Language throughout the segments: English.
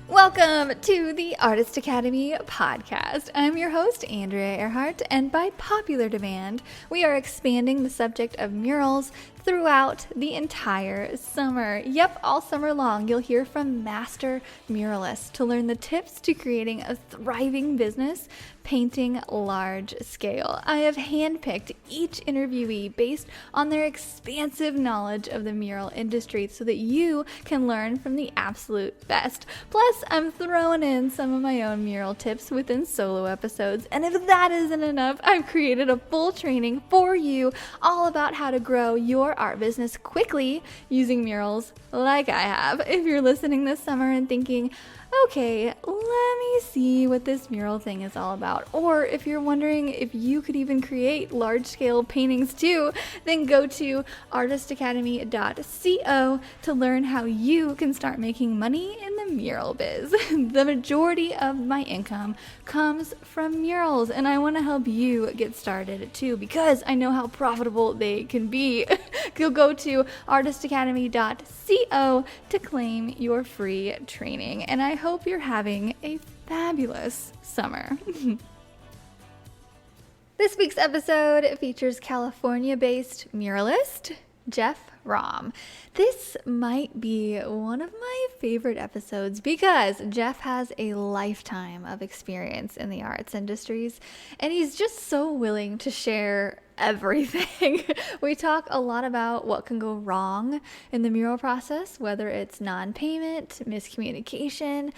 Welcome to the Artist Academy podcast. I'm your host, Andrea Earhart, and by popular demand, we are expanding the subject of murals throughout the entire summer. Yep, all summer long, you'll hear from master muralists to learn the tips to creating a thriving business painting large scale. I have handpicked each interviewee based on their expansive knowledge of the mural industry so that you can learn from the absolute best. Plus, I'm throwing in some of my own mural tips within solo episodes, and if that isn't enough, I've created a full training for you all about how to grow your art business quickly using murals like I have. If you're listening this summer and thinking, okay, let me see what this mural thing is all about. Or if you're wondering if you could even create large-scale paintings too, then go to artistacademy.co to learn how you can start making money in the mural biz. The majority of my income comes from murals, and I want to help you get started too because I know how profitable they can be. You'll go to artistacademy.co to claim your free training, and I hope you're having a fabulous summer. This week's episode features California-based muralist Jeff Raum. This might be one of my favorite episodes because Jeff has a lifetime of experience in the arts industries, and he's just so willing to share everything. We talk a lot about what can go wrong in the mural process, whether it's non-payment, miscommunication,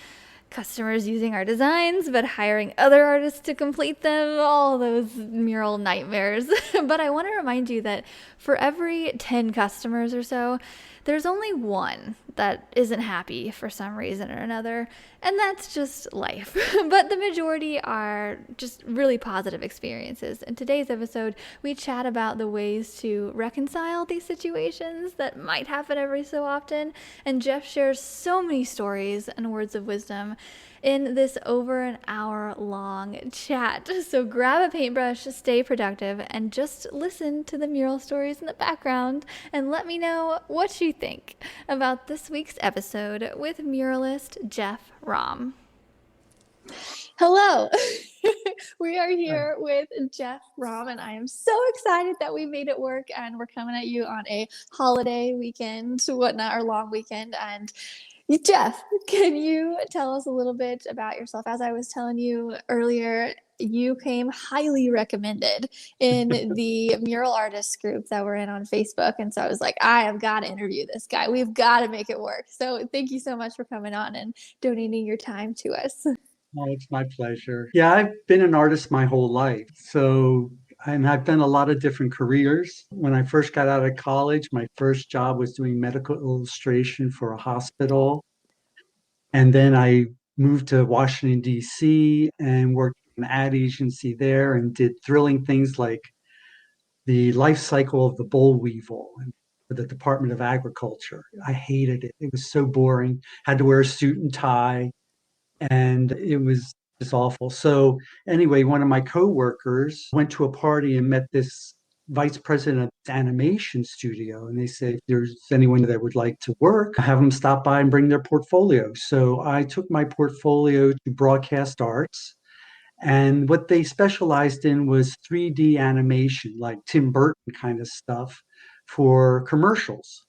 customers using our designs but hiring other artists to complete them, all those mural nightmares. But I want to remind you that for every 10 customers or so, there's only one that isn't happy for some reason or another, and that's just life. But the majority are just really positive experiences. In today's episode, we chat about the ways to reconcile these situations that might happen every so often, and Jeff shares so many stories and words of wisdom in this over an hour long chat. So grab a paintbrush, stay productive, and just listen to the mural stories in the background and let me know what you think about this week's episode with muralist Jeff Raum. Hello. We are here with Jeff Raum, and I am so excited that we made it work, and we're coming at you on a holiday weekend, whatnot, or long weekend. And Jeff, can you tell us a little bit about yourself? As I was telling you earlier, you came highly recommended in the mural artists group that we're in on Facebook. And so I was like, I have got to interview this guy. We've got to make it work. So thank you so much for coming on and donating your time to us. Oh, it's my pleasure. Yeah, I've been an artist my whole life. I've done a lot of different careers. When I first got out of college, my first job was doing medical illustration for a hospital. And then I moved to Washington, D.C. and worked in an ad agency there and did thrilling things like the life cycle of the boll weevil for the Department of Agriculture. I hated it. It was so boring. Had to wear a suit and tie, and it was just awful. So anyway, one of my coworkers went to a party and met this vice president of this animation studio, and they said, if there's anyone that would like to work, have them stop by and bring their portfolio. So I took my portfolio to Broadcast Arts, and what they specialized in was 3D animation, like Tim Burton kind of stuff for commercials.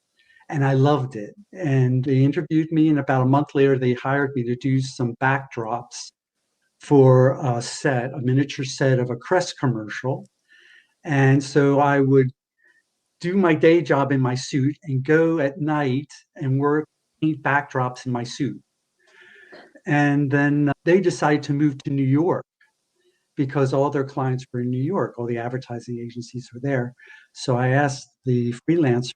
And I loved it. And they interviewed me, and about a month later, they hired me to do some backdrops for a miniature set of a Crest commercial. And so I would do my day job in my suit and go at night and work, paint backdrops in my suit. And then they decided to move to New York because all their clients were in New York, all the advertising agencies were there. So I asked the freelance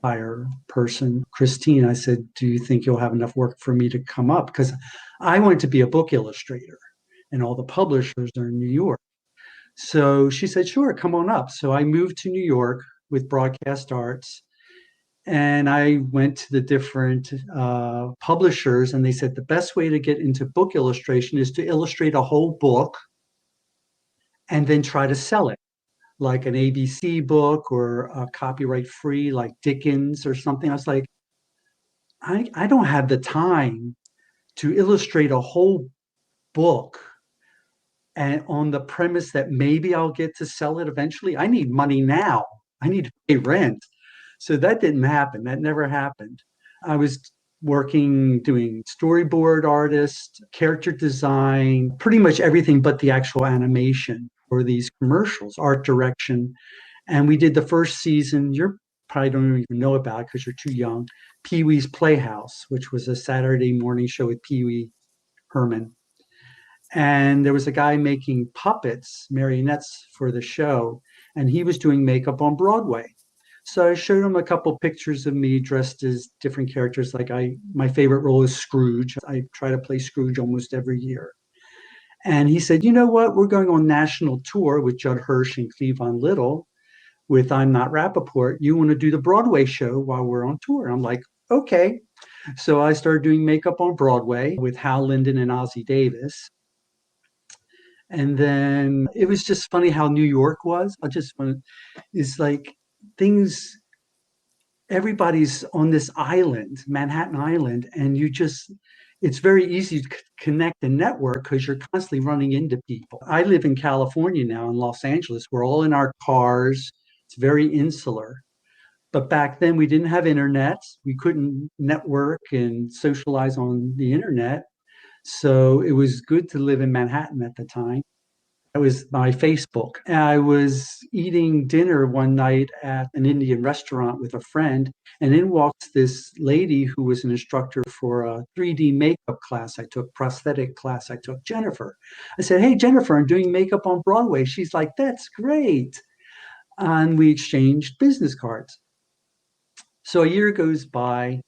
hire person, Christine, I said, do you think you'll have enough work for me to come up? Because I wanted to be a book illustrator and all the publishers are in New York. So she said, sure, come on up. So I moved to New York with Broadcast Arts, and I went to the different publishers, and they said the best way to get into book illustration is to illustrate a whole book and then try to sell it, like an ABC book or a copyright free, like Dickens or something. I was like, I don't have the time to illustrate a whole book and on the premise that maybe I'll get to sell it eventually. I need money now. I need to pay rent. So that didn't happen. That never happened. I was working doing storyboard artist, character design, pretty much everything but the actual animation for these commercials, art direction. And we did the first season. You're probably don't even know about it because you're too young. Pee Wee's Playhouse, which was a Saturday morning show with Pee Wee Herman. And there was a guy making puppets, marionettes for the show, and he was doing makeup on Broadway. So I showed him a couple pictures of me dressed as different characters. My favorite role is Scrooge. I try to play Scrooge almost every year. And he said, you know what? We're going on national tour with Judd Hirsch and Cleavon Little with I'm Not Rappaport. You want to do the Broadway show while we're on tour? I'm like, okay. So I started doing makeup on Broadway with Hal Linden and Ozzie Davis. And then it was just funny how New York was. I just want to, it's like things, everybody's on this island, Manhattan Island, and it's very easy to connect and network because you're constantly running into people. I live in California now in Los Angeles. We're all in our cars. It's very insular. But back then we didn't have internet. We couldn't network and socialize on the internet. So it was good to live in Manhattan at the time. That was my Facebook. I was eating dinner one night at an Indian restaurant with a friend, and in walks this lady who was an instructor for a 3D makeup class I took, prosthetic class I took, Jennifer. I said, hey, Jennifer, I'm doing makeup on Broadway. She's like, that's great. And we exchanged business cards. So a year goes by,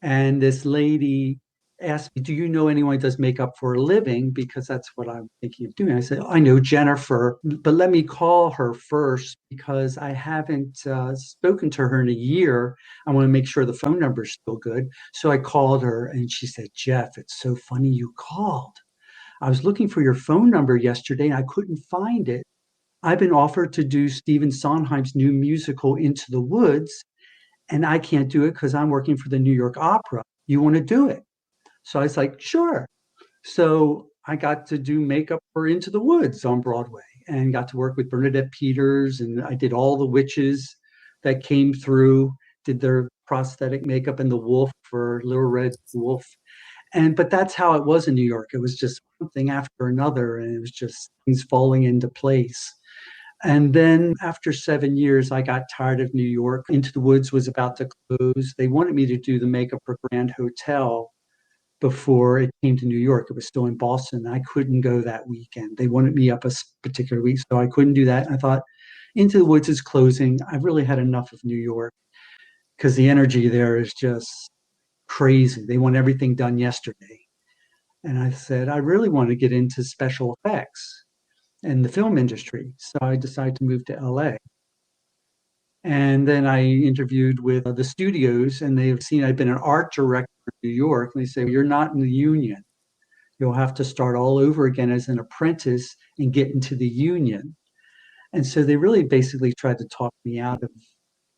and this lady asked me, do you know anyone who does makeup for a living? Because that's what I'm thinking of doing. I said, I know Jennifer, but let me call her first because I haven't spoken to her in a year. I want to make sure the phone number is still good. So I called her and she said, Jeff, it's so funny you called. I was looking for your phone number yesterday and I couldn't find it. I've been offered to do Stephen Sondheim's new musical Into the Woods, and I can't do it because I'm working for the New York Opera. You want to do it? So I was like, sure. So I got to do makeup for Into the Woods on Broadway and got to work with Bernadette Peters. And I did all the witches that came through, did their prosthetic makeup and the wolf for Little Red Wolf. But that's how it was in New York. It was just one thing after another, and it was just things falling into place. And then after 7 years, I got tired of New York. Into the Woods was about to close. They wanted me to do the makeup for Grand Hotel before it came to New York. It was still in Boston. I couldn't go that weekend. They wanted me up a particular week, so I couldn't do that. I thought, Into the Woods is closing. I've really had enough of New York because the energy there is just crazy. They want everything done yesterday. And I said, I really want to get into special effects and the film industry. So I decided to move to LA. And then I interviewed with the studios, and they've seen I've been an art director in New York. And they say, well, you're not in the union. You'll have to start all over again as an apprentice and get into the union. And so they really basically tried to talk me out of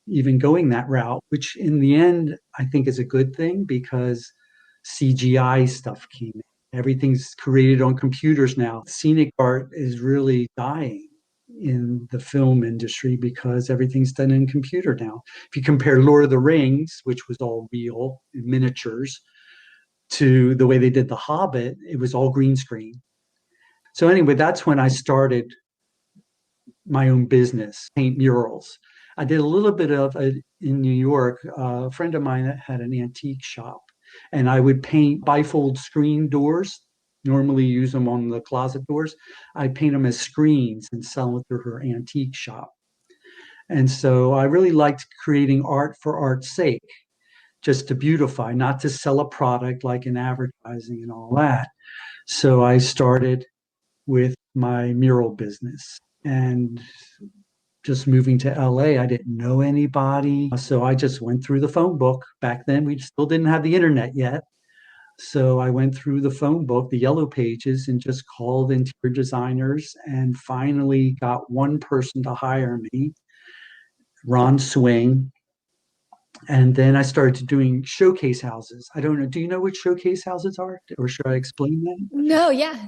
even going that route, which in the end, I think is a good thing because CGI stuff came in. Everything's created on computers now. Scenic art is really dying in the film industry because everything's done in computer now. If you compare Lord of the Rings, which was all real in miniatures, to the way they did The Hobbit, it was all green screen. So anyway, that's when I started my own business, paint murals. I did a little bit of it in New York. A friend of mine had an antique shop, and I would paint bifold screen doors. Normally use them on the closet doors. I paint them as screens and sell them through her antique shop. And so I really liked creating art for art's sake, just to beautify, not to sell a product like in advertising and all that. So I started with my mural business. And just moving to LA, I didn't know anybody. So I just went through the phone book. Back then, we still didn't have the internet yet. So I went through the phone book, the yellow pages, and just called interior designers and finally got one person to hire me, Ron Swing. And then I started doing showcase houses. I don't know. Do you know what showcase houses are? Or should I explain that? No, yeah.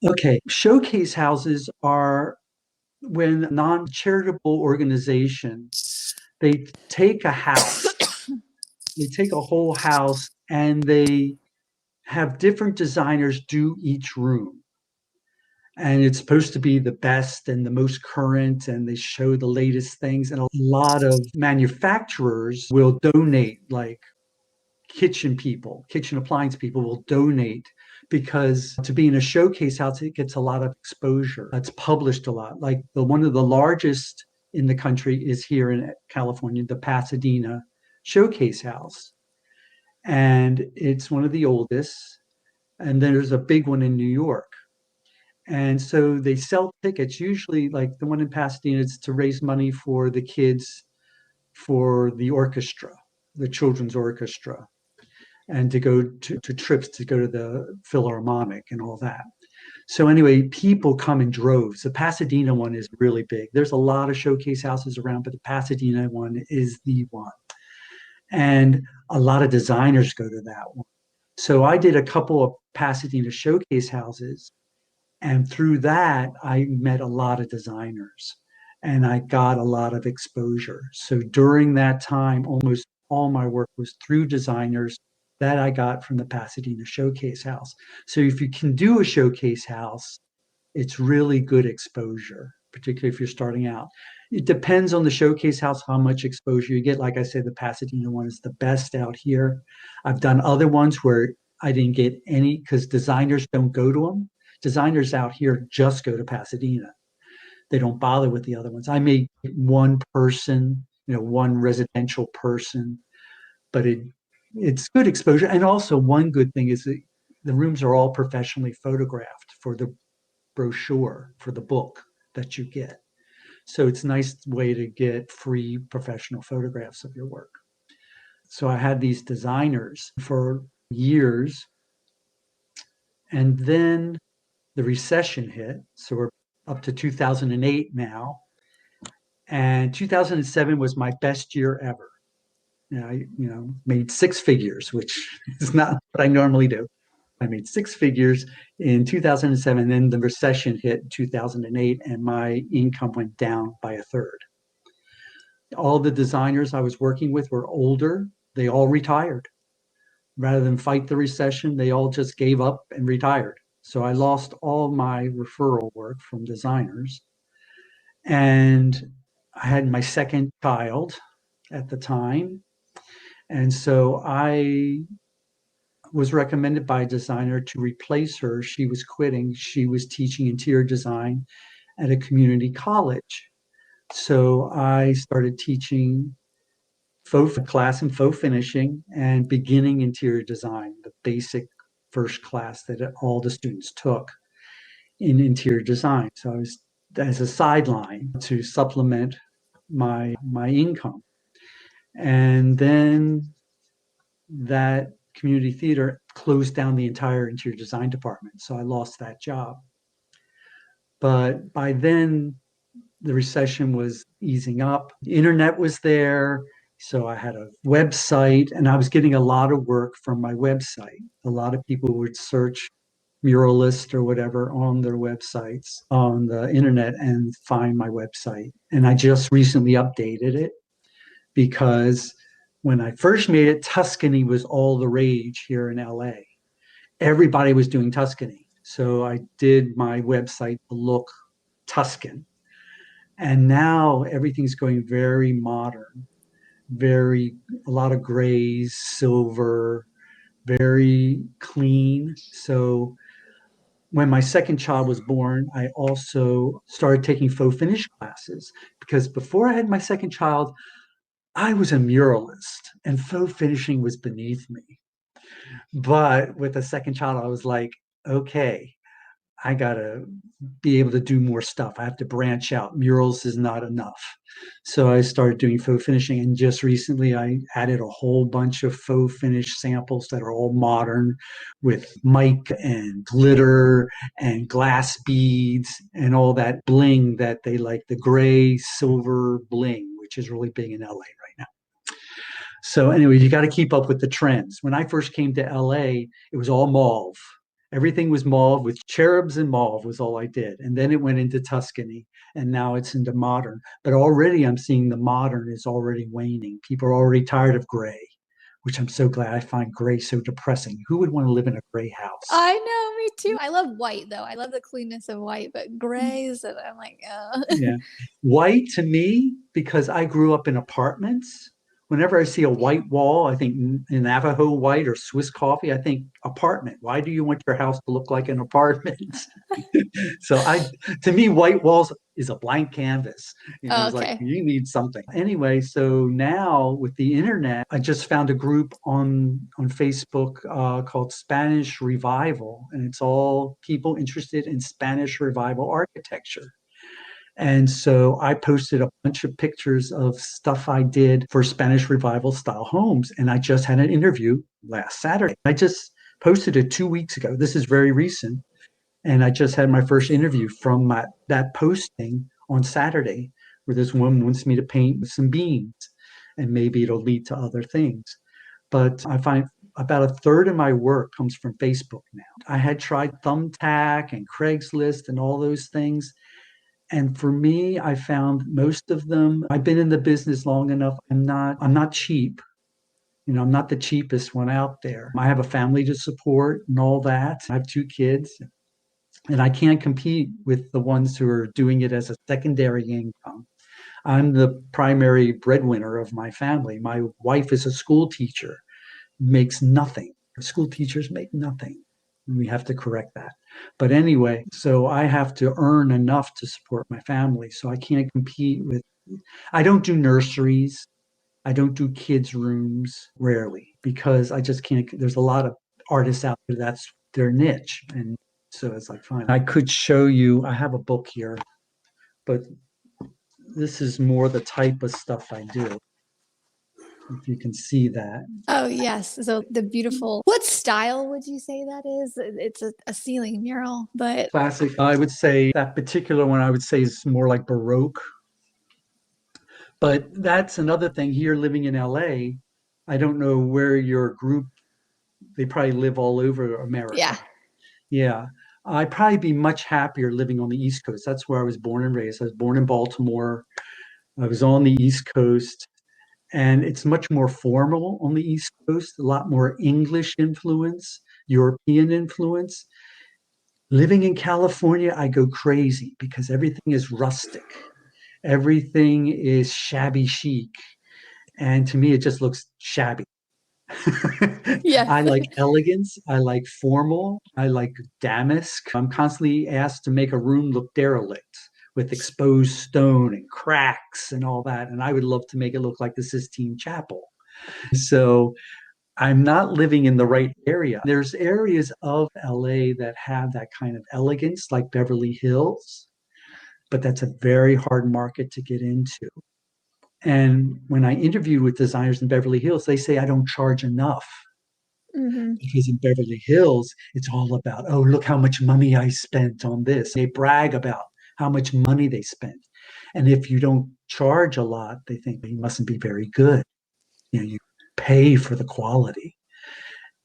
Okay. Showcase houses are when non-charitable organization, they take a house, they take a whole house and they have different designers do each room. And it's supposed to be the best and the most current, and they show the latest things. And a lot of manufacturers will donate, like kitchen appliance people will donate because to be in a showcase house, it gets a lot of exposure. It's published a lot. Like one of the largest in the country is here in California, the Pasadena Showcase House. And it's one of the oldest. And then there's a big one in New York. And so they sell tickets, usually like the one in Pasadena, it's to raise money for the kids for the orchestra, the children's orchestra, and to go to trips to go to the Philharmonic and all that. So anyway, people come in droves. The Pasadena one is really big. There's a lot of showcase houses around, but the Pasadena one is the one. And a lot of designers go to that one. So I did a couple of Pasadena showcase houses. And through that, I met a lot of designers and I got a lot of exposure. So during that time, almost all my work was through designers that I got from the Pasadena Showcase House. So if you can do a showcase house, it's really good exposure, particularly if you're starting out. It depends on the showcase house, how much exposure you get. Like I said, the Pasadena one is the best out here. I've done other ones where I didn't get any because designers don't go to them. Designers out here just go to Pasadena. They don't bother with the other ones. I may get one person, one residential person, but it's good exposure. And also one good thing is that the rooms are all professionally photographed for the brochure for the book that you get. So it's a nice way to get free professional photographs of your work. So I had these designers for years. And then the recession hit. So we're up to 2008 now. And 2007 was my best year ever. I made six figures, which is not what I normally do. I made six figures in 2007. Then the recession hit in 2008, and my income went down by a third. All the designers I was working with were older. They all retired. Rather than fight the recession, they all just gave up and retired. So I lost all my referral work from designers. And I had my second child at the time. And so I was recommended by a designer to replace her. She was quitting. She was teaching interior design at a community college. So I started teaching faux class in faux finishing and beginning interior design, the basic first class that all the students took in interior design. So I was as a sideline to supplement my income. And then that community theater closed down the entire interior design department. So I lost that job. But by then, the recession was easing up. The internet was there. So I had a website and I was getting a lot of work from my website. A lot of people would search muralist or whatever on their websites on the internet and find my website. And I just recently updated it because when I first made it, Tuscany was all the rage here in LA. Everybody was doing Tuscany. So I did my website to look Tuscan. And now everything's going very modern, a lot of grays, silver, very clean. So when my second child was born, I also started taking faux finish classes because before I had my second child, I was a muralist and faux finishing was beneath me. But with the second child, I was like, okay, I got to be able to do more stuff. I have to branch out. Murals is not enough. So I started doing faux finishing. And just recently, I added a whole bunch of faux finish samples that are all modern with mic and glitter and glass beads and all that bling that they like, the gray silver bling, which is really big in LA right now. So anyway, you got to keep up with the trends. When I first came to LA, it was all mauve. Everything was mauve with cherubs and mauve was all I did. And then it went into Tuscany and now it's into modern. But already I'm seeing the modern is already waning. People are already tired of gray, which I'm so glad. I find gray so depressing. Who would want to live in a gray house? I know, me too. I love white though. I love the cleanness of white, but grays, and I'm like, Yeah. White to me, because I grew up in apartments, whenever I see a white wall, I think Navajo white or Swiss coffee, I think apartment. Why do you want your house to look like an apartment? So to me, white walls is a blank canvas. oh, It's like okay. you need something. Anyway, so now with the internet, I just found a group on Facebook called Spanish Revival, and it's all people interested in Spanish Revival architecture. And so I posted a bunch of pictures of stuff I did for Spanish Revival style homes. And I just had an interview last Saturday. I just posted it 2 weeks ago. This is very recent. And I just had my first interview from that posting on Saturday, where this woman wants me to paint with some beams and maybe it'll lead to other things. But I find about a third of my work comes from Facebook now. I had tried Thumbtack and Craigslist and all those things. And for me, I found most of them, I've been in the business long enough. I'm not cheap. I'm not the cheapest one out there. I have a family to support and all that. I have 2 kids, and I can't compete with the ones who are doing it as a secondary income. I'm the primary breadwinner of my family. My wife is a school teacher, makes nothing. School teachers make nothing. And we have to correct that. But anyway, so I have to earn enough to support my family. So I can't compete with, I don't do nurseries. I don't do kids' rooms rarely because I just can't. There's a lot of artists out there that's their niche. And so it's like, fine. I could show you, I have a book here, but this is more the type of stuff I do. If you can see that. Oh, yes. So the beautiful, what style would you say that is? It's a ceiling mural, but Classic. I would say that particular one, I would say is more like Baroque. But that's another thing here living in LA. I don't know where your group, they probably live all over America. yeah. Yeah. I'd probably be much happier living on the East Coast. That's where I was born and raised. I was born in Baltimore. I was on the East Coast, and it's much more formal on the East Coast, a lot more English influence, European influence. Living in California, I go crazy because everything is rustic. Everything is shabby chic. And to me, it just looks shabby. Yes. I like elegance. I like formal. I like damask. I'm constantly asked to make a room look derelict with exposed stone and cracks and all that. And I would love to make it look like the Sistine Chapel. So I'm not living in the right area. There's areas of LA that have that kind of elegance, like Beverly Hills, but that's a very hard market to get into. And when I interviewed with designers in Beverly Hills, they say I don't charge enough hmm because in Beverly Hills, it's all about, oh, look how much money I spent on this. They brag about how much money they spent. And if you don't charge a lot, they think you mustn't be very good. You pay for the quality.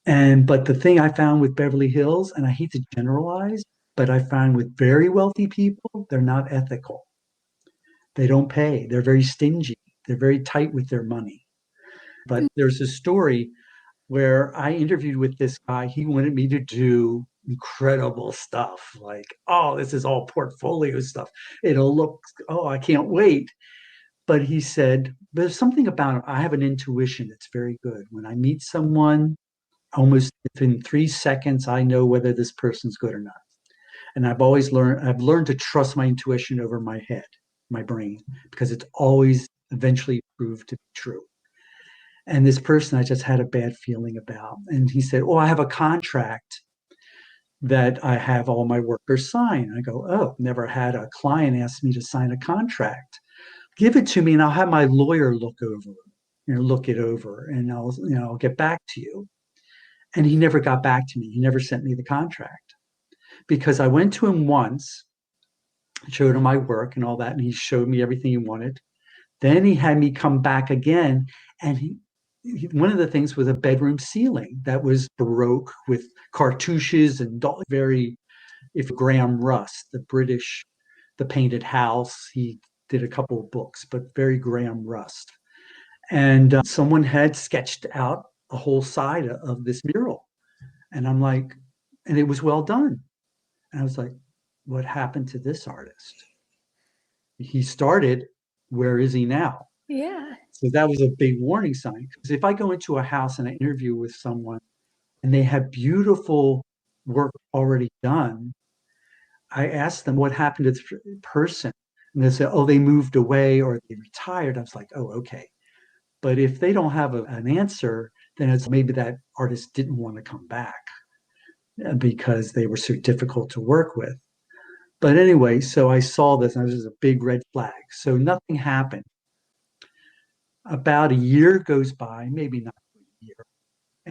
But the thing I found with Beverly Hills, and I hate to generalize, but I find with very wealthy people, they're not ethical. They don't pay. They're very stingy. They're very tight with their money. But there's a story where I interviewed with this guy. He wanted me to do incredible stuff like, oh, this is all portfolio stuff. It'll look, oh, I can't wait. But he said, there's something about it. I have an intuition that's very good. When I meet someone, almost within 3 seconds, I know whether this person's good or not. And I've learned to trust my intuition over my head, my brain, because it's always eventually proved to be true. And this person I just had a bad feeling about. And he said, oh, I have a contract that I have all my workers sign. I go, oh, never had a client ask me to sign a contract. Give it to me and I'll have my lawyer look it over and I'll get back to you. And he never got back to me. He never sent me the contract because I went to him once, showed him my work and all that, and he showed me everything he wanted. Then he had me come back again, and one of the things was a bedroom ceiling that was Baroque with cartouches and very, if Graham Russ, the British, the Painted House. He did a couple of books, but very Graham Rust. And someone had sketched out a whole side of this mural. And I'm like, and it was well done. And I was like, what happened to this artist? He started, where is he now? Yeah. So that was a big warning sign. Because if I go into a house and I interview with someone and they have beautiful work already done, I ask them what happened to the person. And they say, oh, they moved away or they retired. I was like, oh, okay. But if they don't have an answer, then it's maybe that artist didn't want to come back because they were so difficult to work with. But anyway, so I saw this and this was a big red flag. So nothing happened. About a year goes by, maybe not a year.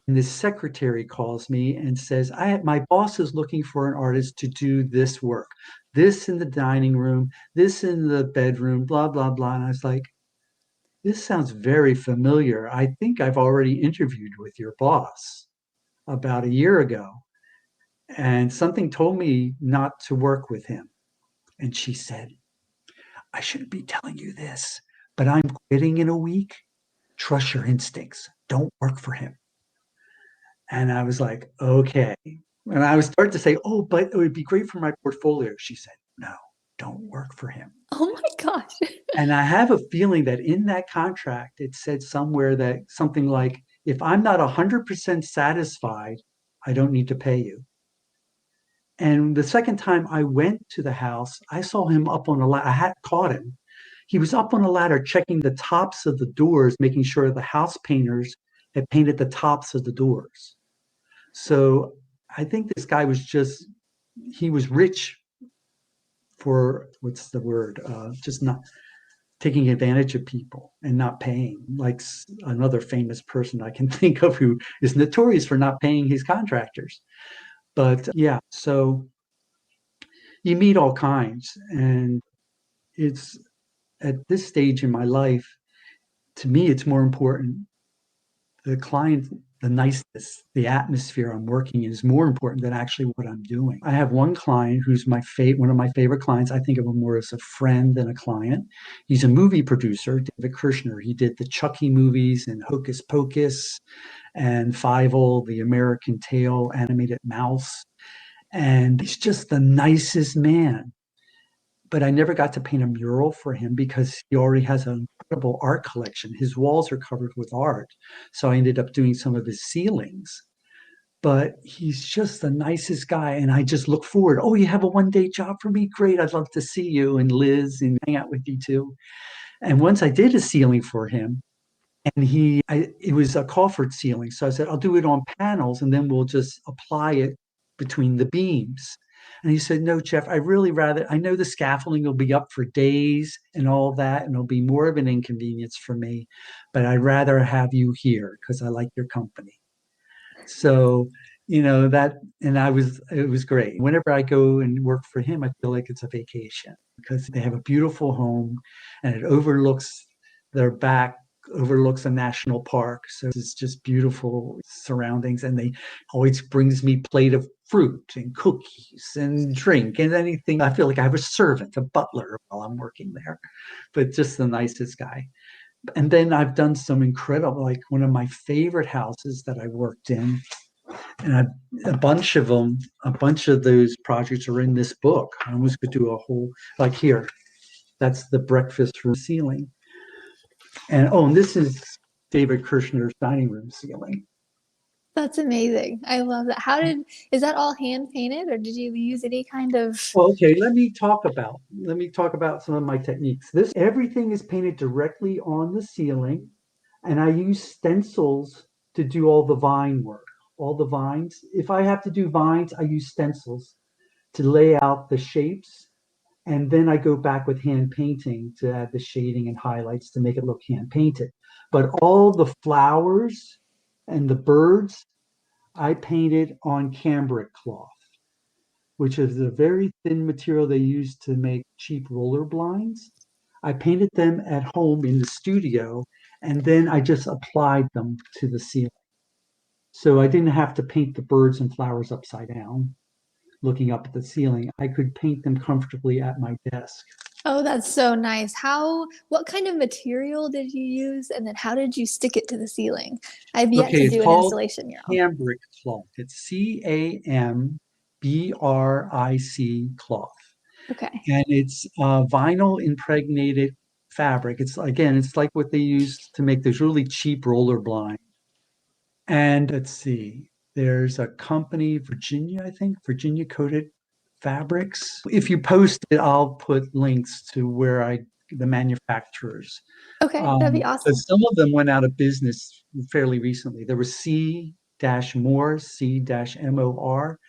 And the secretary calls me and says, my boss is looking for an artist to do this work, this in the dining room, this in the bedroom, blah, blah, blah. And I was like, this sounds very familiar. I think I've already interviewed with your boss about a year ago. And something told me not to work with him. And she said, I shouldn't be telling you this, but I'm quitting in a week. Trust your instincts. Don't work for him. And I was like, okay. And I was starting to say, oh, but it would be great for my portfolio. She said, no, don't work for him. Oh my gosh. And I have a feeling that in that contract, it said somewhere that something like, if I'm not 100% satisfied, I don't need to pay you. And the second time I went to the house, I saw him up on a ladder. I had caught him. He was up on a ladder checking the tops of the doors, making sure the house painters had painted the tops of the doors. So I think this guy was just, he was rich for, what's the word? Just not taking advantage of people and not paying. Like another famous person I can think of who is notorious for not paying his contractors. But yeah, so you meet all kinds. And it's at this stage in my life, to me, it's more important. The client, the niceness, the atmosphere I'm working in is more important than actually what I'm doing. I have one client who's one of my favorite clients. I think of him more as a friend than a client. He's a movie producer, David Kirshner. He did the Chucky movies and Hocus Pocus and Fievel, the American Tail animated mouse. And he's just the nicest man. But I never got to paint a mural for him because he already has an incredible art collection. His walls are covered with art. So I ended up doing some of his ceilings. But he's just the nicest guy. And I just look forward. Oh, you have a 1 day job for me? Great. I'd love to see you and Liz and hang out with you too. And once I did a ceiling for him, and it was a Crawford ceiling. So I said, I'll do it on panels and then we'll just apply it between the beams. And he said, no, Jeff, I know the scaffolding will be up for days and all that, and it'll be more of an inconvenience for me, but I'd rather have you here because I like your company. So, it was great. Whenever I go and work for him, I feel like it's a vacation because they have a beautiful home and it their back overlooks a national park. So it's just beautiful surroundings. And they always brings me plate of fruit and cookies and drink and anything. I feel like I have a servant, a butler while I'm working there, but just the nicest guy. And then I've done some incredible, like one of my favorite houses that I worked in. And a bunch of them, a bunch of those projects are in this book. I almost could do a whole, like here, that's the breakfast room ceiling. And this is David Kirshner's dining room ceiling. That's amazing. I love that. Is that all hand painted or did you use any kind of? Well, okay, let me talk about some of my techniques. Everything is painted directly on the ceiling, and I use stencils to do all the vine work, all the vines. If I have to do vines, I use stencils to lay out the shapes, and then I go back with hand painting to add the shading and highlights to make it look hand painted. But all the flowers and the birds, I painted on cambric cloth, which is a very thin material they use to make cheap roller blinds. I painted them at home in the studio, And then I just applied them to the ceiling. So I didn't have to paint the birds and flowers upside down, looking up at the ceiling. I could paint them comfortably at my desk. Oh, that's so nice. What kind of material did you use? And then how did you stick it to the ceiling? I've yet Okay, to it's do an called installation mural. cambric cloth. It's CAMBRIC cloth. Okay. And it's vinyl impregnated fabric. It's again, it's like what they use to make those really cheap roller blinds. And let's see, there's a company, Virginia, I think, Virginia Coated Fabrics. If you post it, I'll put links to the manufacturers. Okay, that'd be But awesome. some of them went out of business fairly recently. There was C-More, C-MOR.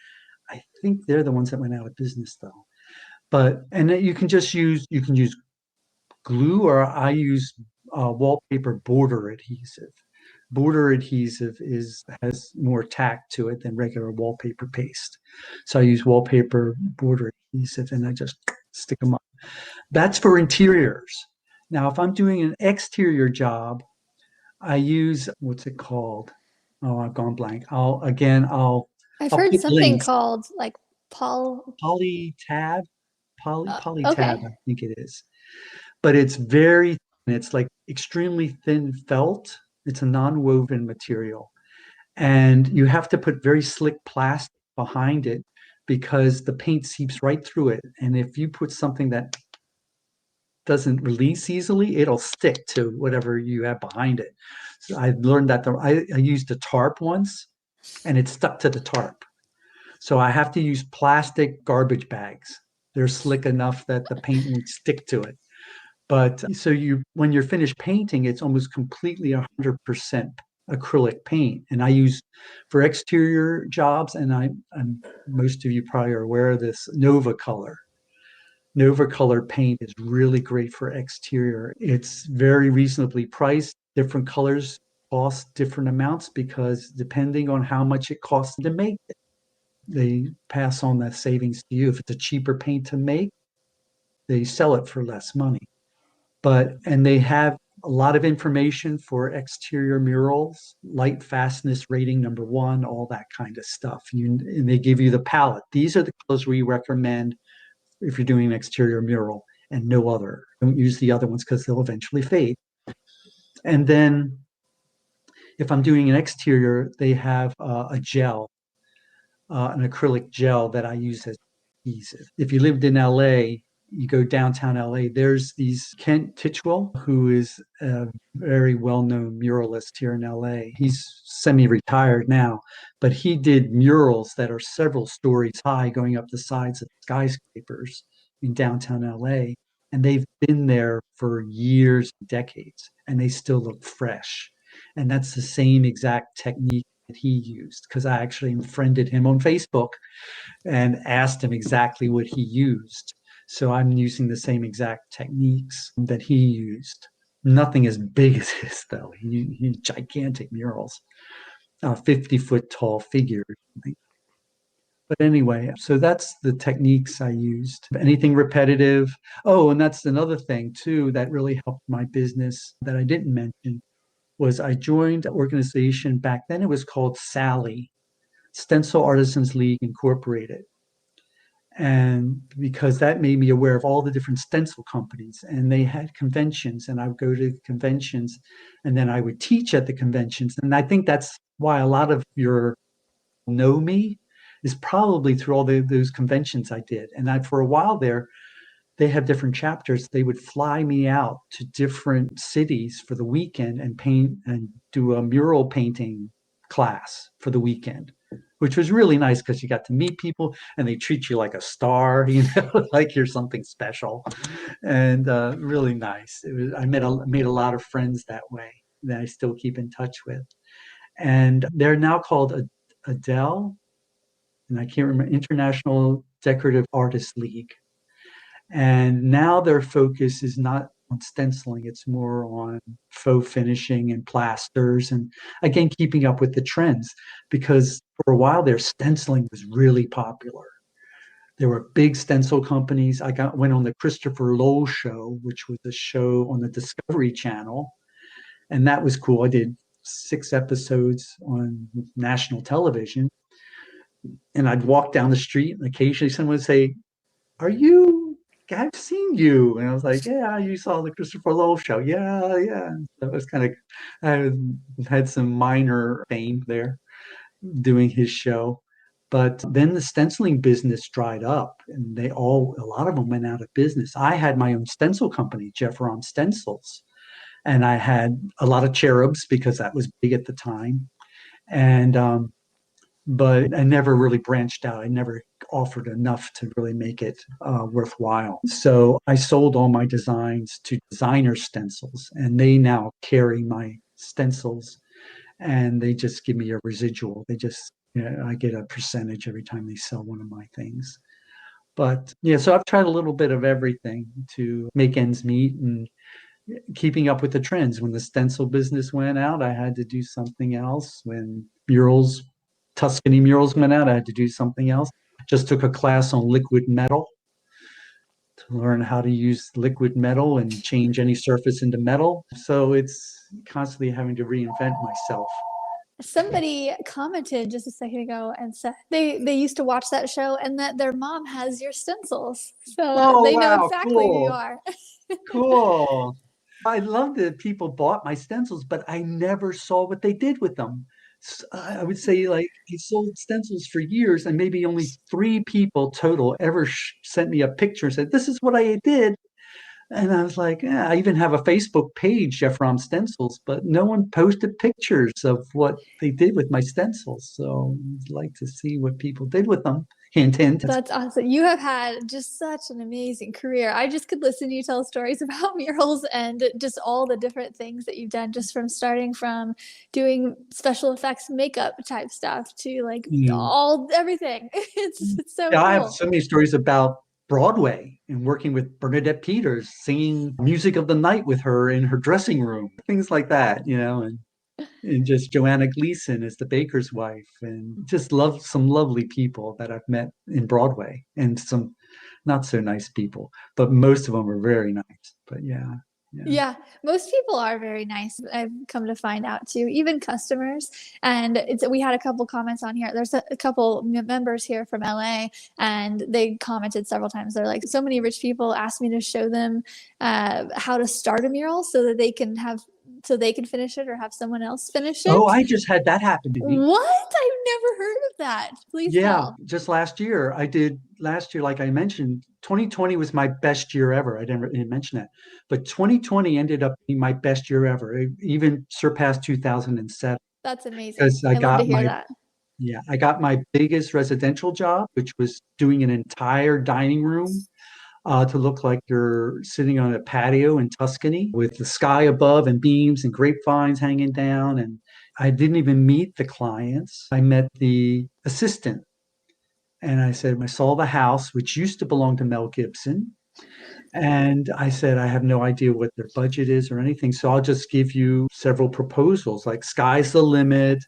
I think they're the ones that went out of business though. And then you can use glue, or I use wallpaper border adhesive. Border adhesive is has more tack to it than regular wallpaper paste. So I use wallpaper border adhesive and I just stick them up. That's for interiors. Now, if I'm doing an exterior job, I use what's it called? Oh, I've gone blank. I've I'll heard put something links. called like Paul. Polytab, polytab, Okay. I think it is. But it's very thin. It's like extremely thin felt. It's a non-woven material. And you have to put very slick plastic behind it because the paint seeps right through it. And if you put something that doesn't release easily, it'll stick to whatever you have behind it. So I learned that I used a tarp once and it stuck to the tarp. So I have to use plastic garbage bags. They're slick enough that the paint won't stick to it. But so when you're finished painting, it's almost completely 100% acrylic paint. And I use for exterior jobs, and most of you probably are aware of this, Nova Color. Nova Color paint is really great for exterior. It's very reasonably priced. Different colors cost different amounts because depending on how much it costs to make it, they pass on that savings to you. If it's a cheaper paint to make, they sell it for less money. And they have a lot of information for exterior murals, light fastness rating #1, all that kind of stuff. And they give you the palette. These are the colors we recommend if you're doing an exterior mural, and no other. Don't use the other ones because they'll eventually fade. And then if I'm doing an exterior, they have a gel, an acrylic gel that I use as adhesive. If you lived in LA, you go downtown LA, there's these Kent Titchwell, who is a very well-known muralist here in LA. He's semi-retired now, but he did murals that are several stories high going up the sides of skyscrapers in downtown LA. And they've been there for years, decades, and they still look fresh. And that's the same exact technique that he used because I actually friended him on Facebook and asked him exactly what he used. So I'm using the same exact techniques that he used. Nothing as big as his, though. He gigantic murals, 50-foot tall figures. But anyway, so that's the techniques I used. Anything repetitive. Oh, and that's another thing too that really helped my business that I didn't mention was I joined an organization back then. It was called SALI, Stencil Artisans League Incorporated. And because that made me aware of all the different stencil companies, and they had conventions, and I would go to conventions, and then I would teach at the conventions. And I think that's why a lot of your know me is probably through those conventions I did. And for a while there, they have different chapters. They would fly me out to different cities for the weekend and paint and do a mural painting class for the weekend, which was really nice because you got to meet people and they treat you like a star, like you're something special, and really nice. Made a lot of friends that way that I still keep in touch with, and they're now called Adele, and I can't remember, International Decorative Artists League. And now their focus is not on stenciling, it's more on faux finishing and plasters. And again, keeping up with the trends because for a while there, stenciling was really popular. There were big stencil companies. Went on the Christopher Lowell show, which was a show on the Discovery Channel. And that was cool. I did 6 episodes on national television, and I'd walk down the street and occasionally someone would say, "Are you? I've seen you." And I was like, "Yeah, you saw the Christopher Lowell show." Yeah, yeah. That was kind of, I had some minor fame there doing his show. But then the stenciling business dried up and a lot of them went out of business. I had my own stencil company, Jeff Raum Stencils, and I had a lot of cherubs because that was big at the time. And but I never really branched out. I never offered enough to really make it worthwhile. So I sold all my designs to designer stencils, and they now carry my stencils, and they just give me a residual. They just, I get a percentage every time they sell one of my things. But yeah, so I've tried a little bit of everything to make ends meet and keeping up with the trends. When the stencil business went out, I had to do something else. When Tuscany murals went out, I had to do something else. Just took a class on liquid metal to learn how to use liquid metal and change any surface into metal. So it's constantly having to reinvent myself. Somebody commented just a second ago and said they used to watch that show and that their mom has your stencils. So Oh, they know wow, exactly who you cool. are. Cool. I love that people bought my stencils, but I never saw what they did with them. I would say like he sold stencils for years, and maybe only 3 people total ever sent me a picture and said, "This is what I did." And I was like, yeah, I even have a Facebook page, Jeff Raum Stencils, but no one posted pictures of what they did with my stencils. So I'd like to see what people did with them. Hint, hint. That's awesome. You have had just such an amazing career. I just could listen to you tell stories about murals and just all the different things that you've done, just from starting from doing special effects makeup type stuff to like Mm. all everything. It's so Yeah, I have cool. so many stories about Broadway and working with Bernadette Peters, singing music of the night with her in her dressing room, things like that, and just Joanna Gleason as the baker's wife, and just love some lovely people that I've met in Broadway, and some not so nice people, but most of them are very nice. But yeah, yeah. Yeah, most people are very nice. I've come to find out too, even customers. And we had a couple comments on here. There's a couple members here from LA, and they commented several times. They're like, so many rich people asked me to show them how to start a mural so that they can finish it or have someone else finish Oh, it. I just had that happen to me. What? I've never heard of that. Please Yeah, tell. just last year. Last year, like I mentioned, 2020 was my best year ever. I didn't mention that. But 2020 ended up being my best year ever. It even surpassed 2007 That's amazing. because I I love to got hear my that. yeah, I got my biggest residential job, which was doing an entire dining room to look like you're sitting on a patio in Tuscany with the sky above and beams and grapevines hanging down. And I didn't even meet the clients. I met the assistant, and I said, I saw the house, which used to belong to Mel Gibson. And I said, I have no idea what their budget is or anything. So I'll just give you several proposals, like sky's the limit,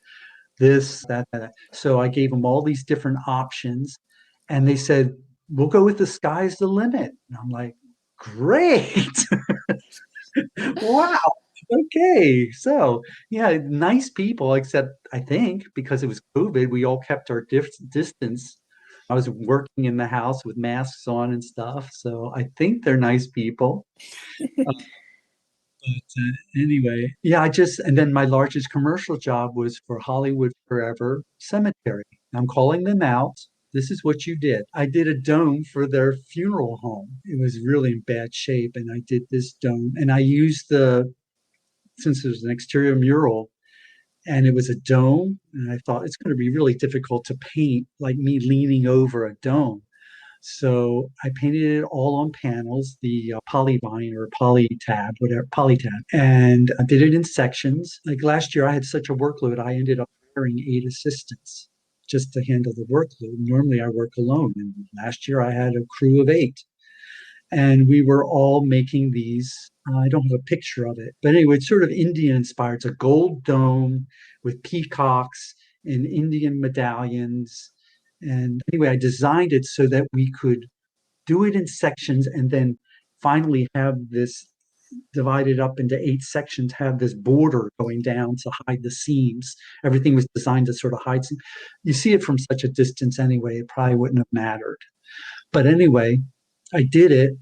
this, that, that. So I gave them all these different options. And they said, we'll go with the sky's the limit. And I'm like, great. Wow. Okay. So, yeah, nice people, except I think because it was COVID, we all kept our distance. I was working in the house with masks on and stuff. So I think they're nice people. Uh, but anyway, yeah, and then my largest commercial job was for Hollywood Forever Cemetery. I'm calling them out. This is what you did. I did a dome for their funeral home. It was really in bad shape. And I did this dome, and I used since it was an exterior mural and it was a dome, and I thought it's going to be really difficult to paint like me leaning over a dome. So I painted it all on panels, the polyvine or polytab, whatever, polytab, and I did it in sections. Like last year, I had such a workload, I ended up hiring 8 assistants just to handle the workload. Normally, I work alone, and last year I had a crew of 8, and we were all making these. I don't have a picture of it, but anyway, it's sort of Indian inspired. It's a gold dome with peacocks and Indian medallions. And anyway, I designed it so that we could do it in sections and then finally have this divided up into 8 sections, have this border going down to hide the seams. Everything was designed to sort of hide. You see it from such a distance anyway, it probably wouldn't have mattered. But anyway, I did it.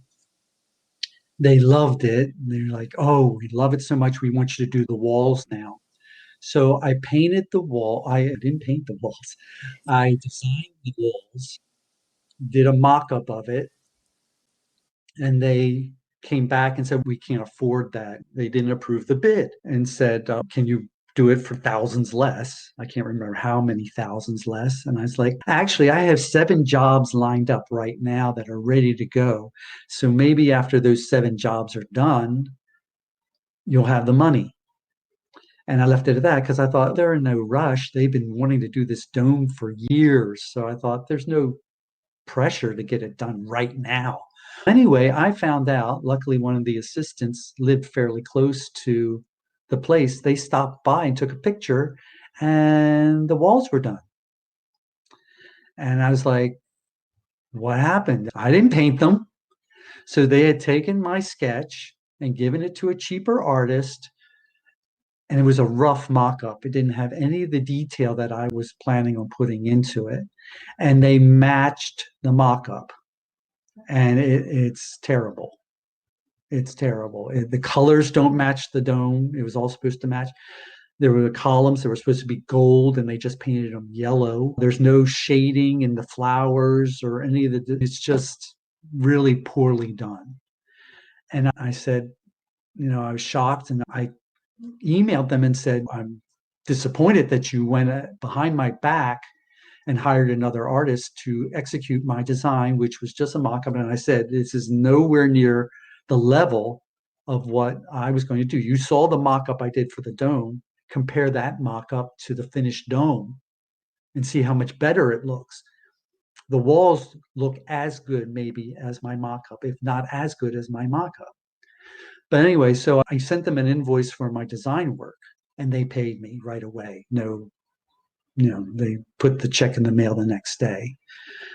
They loved it. They're like, oh, we love it so much. We want you to do the walls now. So I painted the wall. I didn't paint the walls. I designed the walls, did a mock-up of it, and they came back and said, we can't afford that. They didn't approve the bid and said, can you do it for thousands less? I can't remember how many thousands less. And I was like, actually, I have 7 jobs lined up right now that are ready to go. So maybe after those 7 jobs are done, you'll have the money. And I left it at that because I thought they're in no rush. They've been wanting to do this dome for years. So I thought there's no pressure to get it done right now. Anyway, I found out, luckily, one of the assistants lived fairly close to the place. They stopped by and took a picture, and the walls were done. And I was like, what happened? I didn't paint them. So they had taken my sketch and given it to a cheaper artist, and it was a rough mock-up. It didn't have any of the detail that I was planning on putting into it. And they matched the mock-up. And it's terrible. It's terrible. The colors don't match the dome. It was all supposed to match. There were columns that were supposed to be gold, and they just painted them yellow. There's no shading in the flowers or any of the. It's just really poorly done. And I said, I was shocked, and I emailed them and said, I'm disappointed that you went behind my back and hired another artist to execute my design, which was just a mock-up. And I said, this is nowhere near the level of what I was going to do. You saw the mock-up I did for the dome. Compare that mock-up to the finished dome and see how much better it looks. The walls look as good maybe as my mock-up, if not as good as my mock-up. But anyway, so I sent them an invoice for my design work, and they paid me right away. No, they put the check in the mail the next day.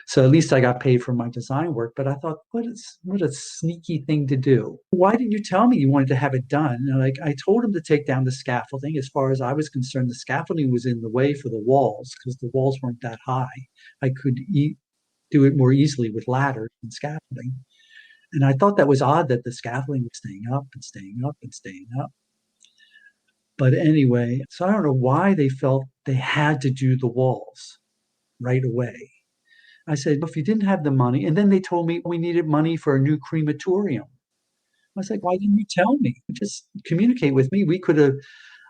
So at least I got paid for my design work. But I thought, what a sneaky thing to do. Why didn't you tell me you wanted to have it done? And I told him to take down the scaffolding. As far as I was concerned, the scaffolding was in the way for the walls because the walls weren't that high. I could do it more easily with ladders and scaffolding. And I thought that was odd that the scaffolding was staying up and staying up and staying up. But anyway, so I don't know why they felt they had to do the walls right away. I said, if you didn't have the money, and then they told me we needed money for a new crematorium. I was like, why didn't you tell me? Just communicate with me.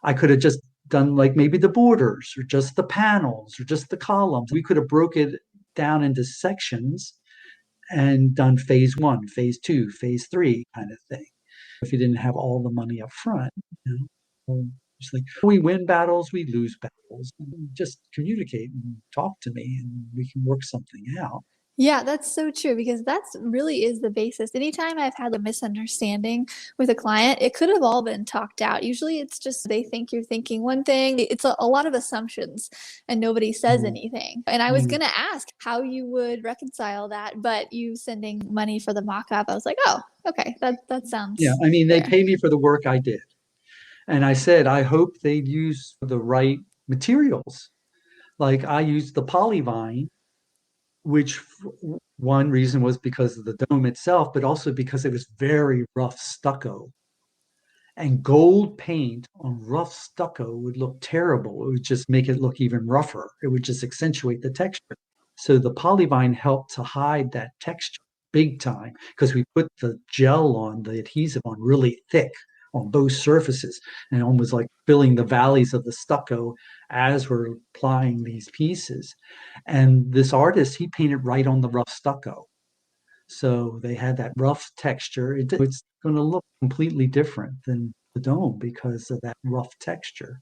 I could have just done like maybe the borders or just the panels or just the columns. We could have broke it down into sections and done phase 1, phase 2, phase 3 kind of thing. If you didn't have all the money up front, it's like we win battles, we lose battles. Just communicate and talk to me, and we can work something out. Yeah, that's so true because that's really is the basis. Anytime I've had a misunderstanding with a client, it could have all been talked out. Usually it's just they think you're thinking one thing. It's a lot of assumptions and nobody says anything. And I was going to ask how you would reconcile that, but you sending money for the mock-up, I was like, oh, okay, that sounds Yeah, I mean, they fair. pay me for the work I did. And I said, I hope they'd use the right materials. Like I used the polyvine, which one reason was because of the dome itself, but also because it was very rough stucco. And gold paint on rough stucco would look terrible. It would just make it look even rougher. It would just accentuate the texture. So the polyvine helped to hide that texture big time because we put the gel on, the adhesive on really thick on both surfaces and almost like filling the valleys of the stucco as we're applying these pieces. And this artist, he painted right on the rough stucco. So they had that rough texture. It's going to look completely different than the dome because of that rough texture.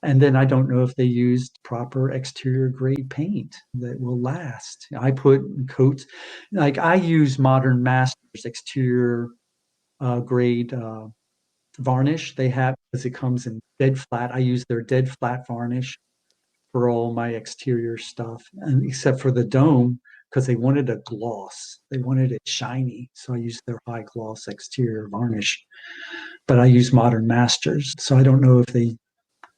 And then I don't know if they used proper exterior grade paint that will last. I put coats, like I use Modern Masters exterior grade varnish. They have, because it comes in dead flat. I use their dead flat varnish for all my exterior stuff. And except for the dome, because they wanted a gloss. They wanted it shiny. So I used their high gloss exterior varnish, but I use Modern Masters. So I don't know if they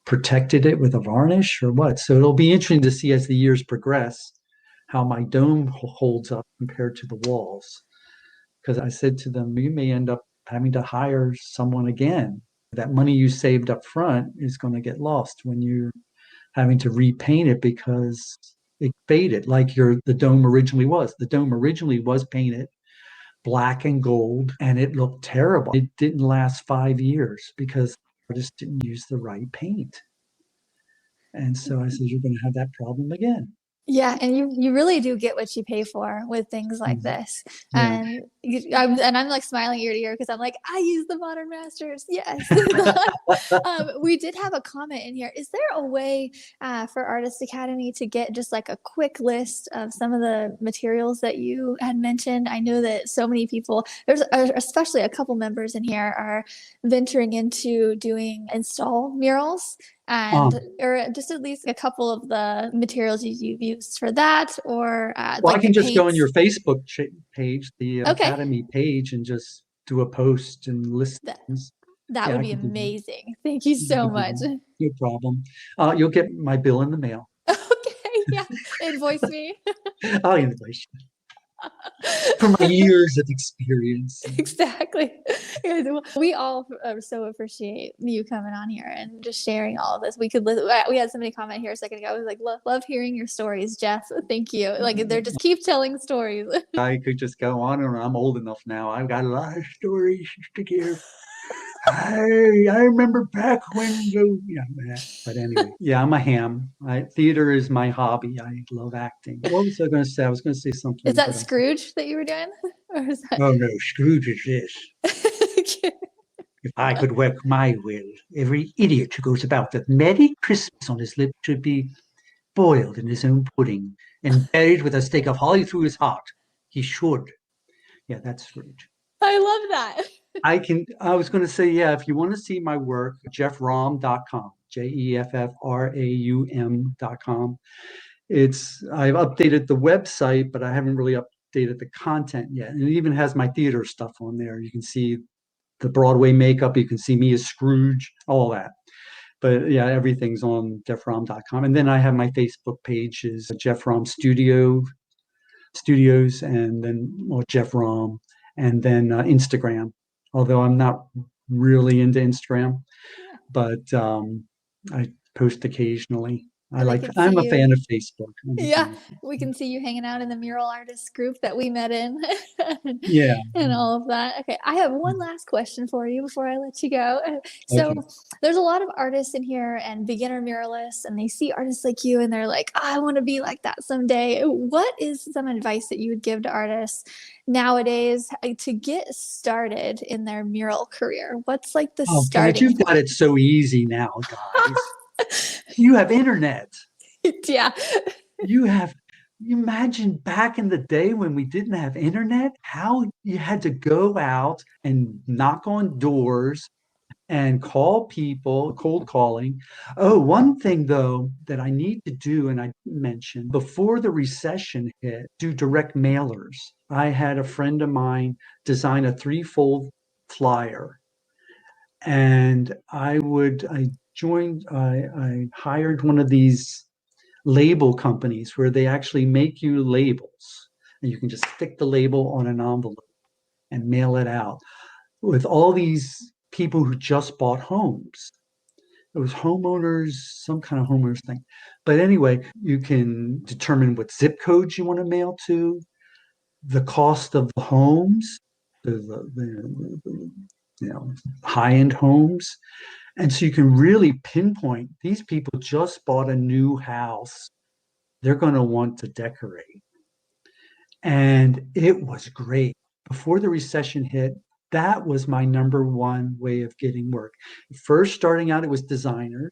protected it with a varnish or what. So it'll be interesting to see as the years progress how my dome holds up compared to the walls. Because I said to them, you may end up having to hire someone again. That money you saved up front is going to get lost when you're having to repaint it because it faded like the dome originally was. The dome originally was painted black and gold, and it looked terrible. It didn't last 5 years because the artist didn't use the right paint. And so I said, you're going to have that problem again. Yeah, and you really do get what you pay for with things like Mhm. this. Yeah. I'm like smiling ear to ear because I'm like, I use the Modern Masters. Yes. We did have a comment in here. Is there a way for Artist Academy to get just like a quick list of some of the materials that you had mentioned? I know that so many people, there's especially a couple members in here, are venturing into doing install murals, and Um, or just at least a couple of the materials you've used for that, or well, I like the can just go on your paints. Facebook page, the Okay, Academy page, and just do a post and list that things. that Yeah, would I be can do that. amazing. Thank you I so can do much. that. No problem. You'll get my bill in the mail. Okay, yeah, invoice me. I'll invoice you for my years of experience. Exactly. Yeah, well, we all so appreciate you coming on here and just sharing all of this. We had somebody comment here a second ago. I was like, love hearing your stories, Jeff. Thank you. Like they're just keep telling stories. I could just go on, and I'm old enough now. I've got a lot of stories to give. I remember back when but anyway, yeah, I'm a ham. Theater is my hobby. I love acting. What was I going to say? I was going to say Is something, that but Scrooge that you were doing? Or is that oh no, Scrooge is this. If I could work my will, every idiot who goes about with Merry Christmas on his lips should be boiled in his own pudding and buried with a stake of holly through his heart. He should. Yeah, that's Scrooge. I love that. I was going to say, yeah, if you want to see my work, jeffraum.com, jeffraum.com. I've updated the website, but I haven't really updated the content yet. And it even has my theater stuff on there. You can see the Broadway makeup. You can see me as Scrooge, all that. But yeah, everything's on jeffraum.com. And then I have my Facebook page is Jeff Raum Studios, and then Jeff Raum, and then Instagram. Although I'm not really into Instagram, but I post occasionally. And I can I'm see a you. fan of Facebook. I'm a Yeah, fan of we Facebook. can see you hanging out in the mural artists group that we met in Yeah. and all of that. Okay, I have one last question for you before I let you go. So, Okay. there's a lot of artists in here and beginner muralists, and they see artists like you and they're like, oh, I want to be like that someday. What is some advice that you would give to artists nowadays to get started in their mural career? What's like the Oh God, starting you've got point? it so easy now, guys. You have internet. Yeah. You have, you imagine back in the day when we didn't have internet, how you had to go out and knock on doors and call people, cold calling. Oh, one thing though that I need to do, and I mentioned before the recession hit, do direct mailers. I had a friend of mine design a threefold flyer, and I hired one of these label companies where they actually make you labels, and you can just stick the label on an envelope and mail it out with all these people who just bought homes. It was homeowners, some kind of homeowners thing. But anyway, you can determine what zip codes you want to mail to, the cost of the homes, the high-end homes. And so you can really pinpoint these people just bought a new house. They're going to want to decorate. And it was great. Before the recession hit, that was my number one way of getting work. First, starting out, it was designers,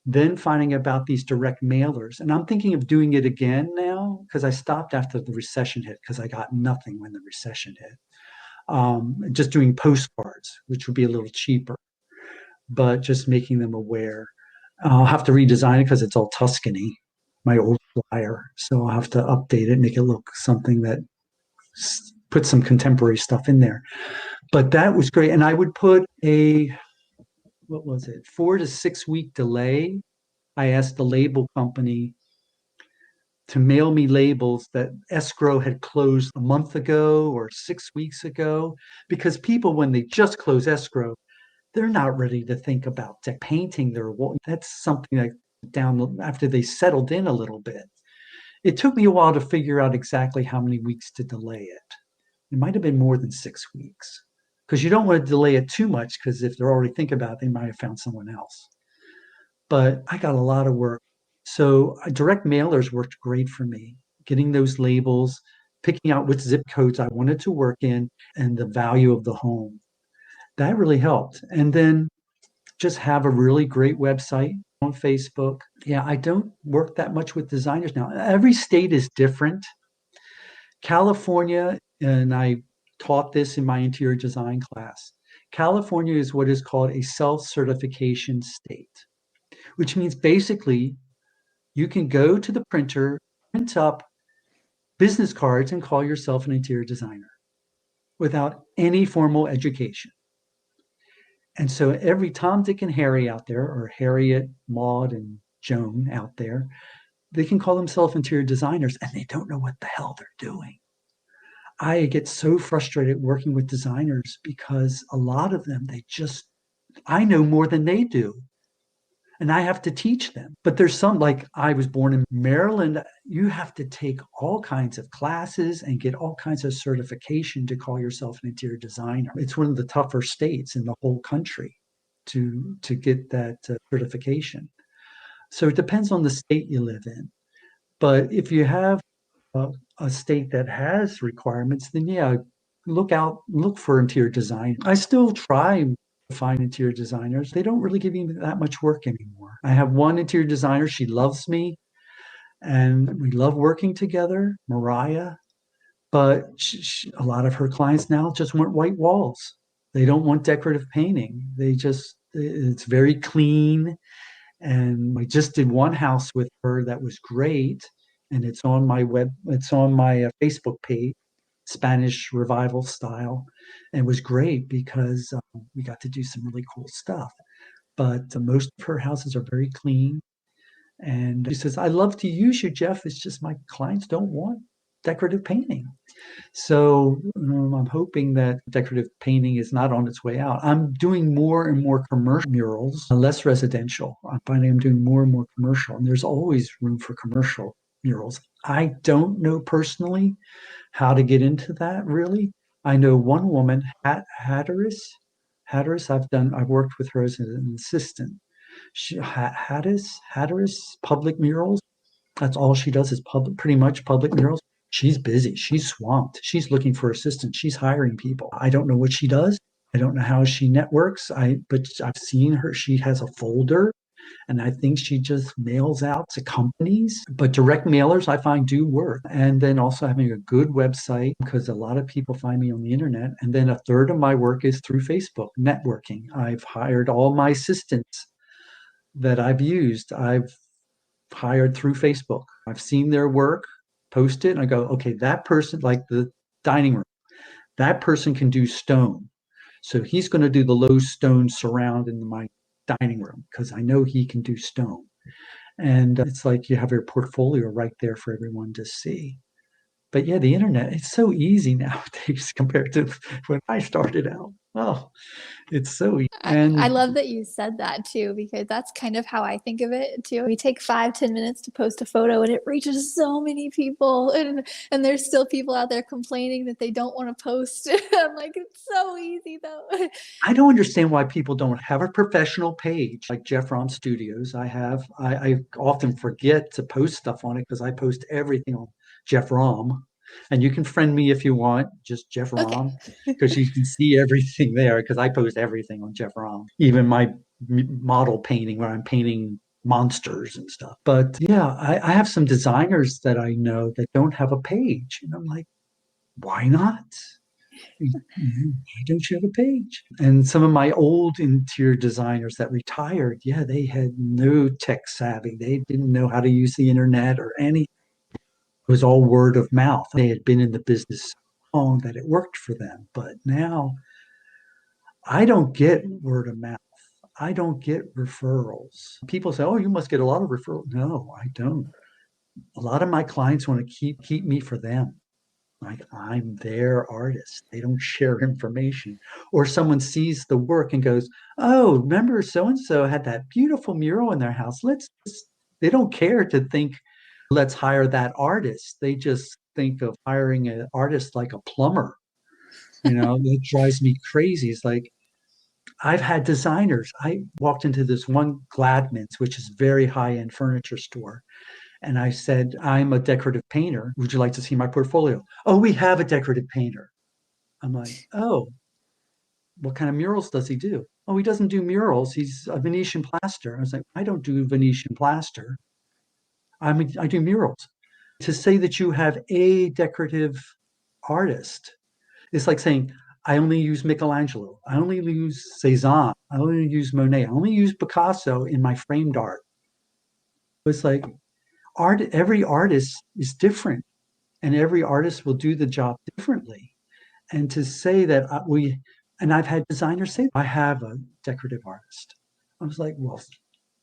then finding about these direct mailers. And I'm thinking of doing it again now because I stopped after the recession hit because I got nothing when the recession hit. Just doing postcards, which would be a little cheaper, but just making them aware. I'll have to redesign it because it's all Tuscany. my old flyer. So I'll have to update it, make it look something that put some contemporary stuff in there. But that was great. And I would put what was it, 4 to 6 week delay. I asked the label company to mail me labels that escrow had closed a month ago or 6 weeks ago, because people, when they just close escrow, they're not ready to think about painting their wall. That's something that down after they settled in a little bit. It took me a while to figure out exactly how many weeks to delay it. It might have been more than 6 weeks, because you don't want to delay it too much, because if they're already thinking about it, they might have found someone else. But I got a lot of work. So direct mailers worked great for me, getting those labels, picking out which zip codes I wanted to work in, and the value of the home. That really helped. And then just have a really great website on Facebook. Yeah, I don't work that much with designers now. Every state is different. California, and I taught this in my interior design class, California is what is called a self-certification state, which means basically you can go to the printer, print up business cards, and call yourself an interior designer without any formal education. And so every Tom, Dick, and Harry out there, or Harriet, Maud, and Joan out there, they can call themselves interior designers, and they don't know what the hell they're doing. I get so frustrated working with designers because a lot of them, I know more than they do. And I have to teach them. But there's some, like I was born in Maryland, you have to take all kinds of classes and get all kinds of certification to call yourself an interior designer. It's one of the tougher states in the whole country to get that certification. So it depends on the state you live in. But if you have a state that has requirements, then yeah, look for interior design. I still try to find interior designers. They don't really give me that much work anymore. I have one interior designer. She loves me and we love working together, Mariah. But a lot of her clients now just want white walls. They don't want decorative painting. It's very clean. And I just did one house with her that was great. And it's on my Facebook page, Spanish Revival style. And it was great because we got to do some really cool stuff. But most of her houses are very clean. And she says, I love to use you, Jeff. It's just my clients don't want decorative painting. So I'm hoping that decorative painting is not on its way out. I'm doing more and more commercial murals, less residential. I'm finding I'm doing more and more commercial, and there's always room for commercial murals. I don't know personally how to get into that really. I know one woman, Hatteras. I've worked with her as an assistant. Hatteras public murals. That's all she does is pretty much public murals. She's busy. She's swamped. She's looking for assistants. She's hiring people. I don't know what she does. I don't know how she networks. But I've seen her. She has a folder, and I think she just mails out to companies. But direct mailers, I find, do work. And then also having a good website, because a lot of people find me on the internet. And then a third of my work is through Facebook networking. I've hired all my assistants that I've used. I've hired through Facebook. I've seen their work, post it, and I go, okay, that person, like the dining room, that person can do stone. So he's going to do the low stone surround in my dining room because I know he can do stone. And it's like you have your portfolio right there for everyone to see. But yeah, the internet, it's so easy nowadays compared to when I started out. Oh, it's so easy. I And love that you said that too, because that's kind of how I think of it too. We take 5-10 minutes to post a photo and it reaches so many people, and there's still people out there complaining that they don't want to post. I'm like, it's so easy though. I don't understand why people don't have a professional page like Jeff Raum Studios. I often forget to post stuff on it because I post everything on Jeff Raum. And you can friend me if you want, just Jeff Okay. Raum, because you can see everything there because I post everything on Jeff Raum, even my model painting where I'm painting monsters and stuff. But yeah, I have some designers that I know that don't have a page. And I'm like, why not? Why don't you have a page? And some of my old interior designers that retired, yeah, they had no tech savvy. They didn't know how to use the internet or any. It was all word of mouth. They had been in the business so long that it worked for them. But now I don't get word of mouth. I don't get referrals. People say, "Oh, you must get a lot of referrals." No, I don't. A lot of my clients want to keep me for them. Like I'm their artist. They don't share information. Or someone sees the work and goes, "Oh, remember so and so had that beautiful mural in their house. They don't care to think, let's hire that artist. They just think of hiring an artist like a plumber. It drives me crazy. It's like I've had designers. I walked into this one Gladman's, which is a very high-end furniture store. And I said, I'm a decorative painter. Would you like to see my portfolio? Oh, we have a decorative painter. I'm like, oh, what kind of murals does he do? Oh, he doesn't do murals. He's a Venetian plaster. I was like, I don't do Venetian plaster. I do murals. To say that you have a decorative artist is like saying, I only use Michelangelo. I only use Cezanne. I only use Monet. I only use Picasso in my framed art. It's like every artist is different and every artist will do the job differently. And to say that and I've had designers say, I have a decorative artist. I was like, well,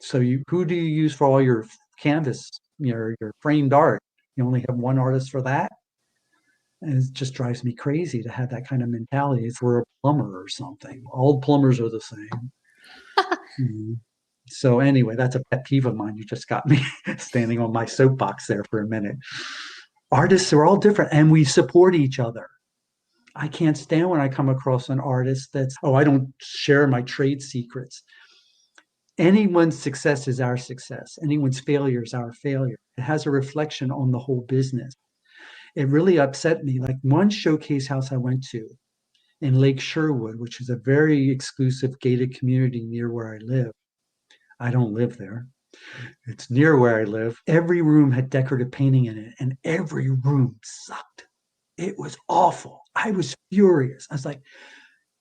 so who do you use for all your canvas, your framed art? You only have one artist for that? And it just drives me crazy to have that kind of mentality. If we're a plumber or something, all plumbers are the same. Mhm. So anyway, that's a pet peeve of mine. You just got me standing on my soapbox there for a minute. Artists are all different and we support each other. I can't stand when I come across an artist that's, oh, I don't share my trade secrets. Anyone's success is our success. Anyone's failure is our failure. It has a reflection on the whole business. It really upset me. Like one showcase house I went to in Lake Sherwood, which is a very exclusive gated community near where I live. I don't live there. It's near where I live. Every room had decorative painting in it, and every room sucked. It was awful. I was furious. I was like,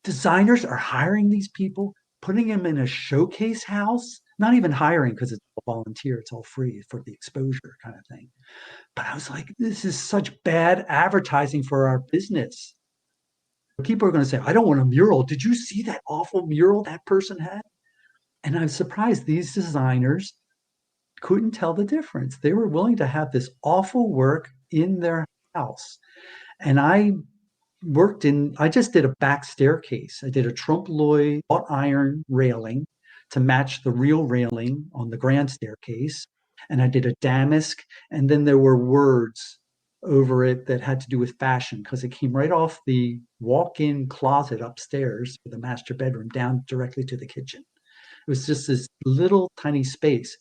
designers are hiring these people, putting them in a showcase house, not even hiring because it's all volunteer, it's all free for the exposure kind of thing. But I was like, this is such bad advertising for our business. People are going to say, I don't want a mural. Did you see that awful mural that person had? And I'm surprised these designers couldn't tell the difference. They were willing to have this awful work in their house. And I just did a back staircase. I did a trompe l'oeil wrought iron railing to match the real railing on the grand staircase. And I did a damask. And then there were words over it that had to do with fashion because it came right off the walk-in closet upstairs for the master bedroom down directly to the kitchen. It was just this little tiny space.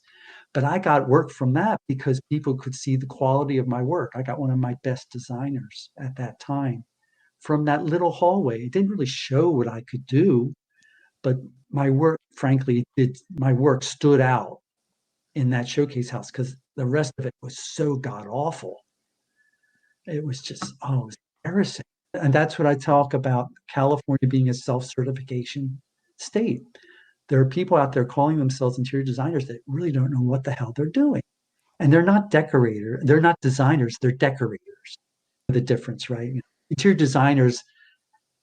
But I got work from that because people could see the quality of my work. I got one of my best designers at that time from that little hallway. It didn't really show what I could do, but my work, frankly, my work stood out in that showcase house because the rest of it was so god awful. It was just, oh, it was embarrassing. And that's what I talk about California being a self-certification state. There are people out there calling themselves interior designers that really don't know what the hell they're doing. And they're not they're not designers, they're decorators. The difference, right? Interior designers,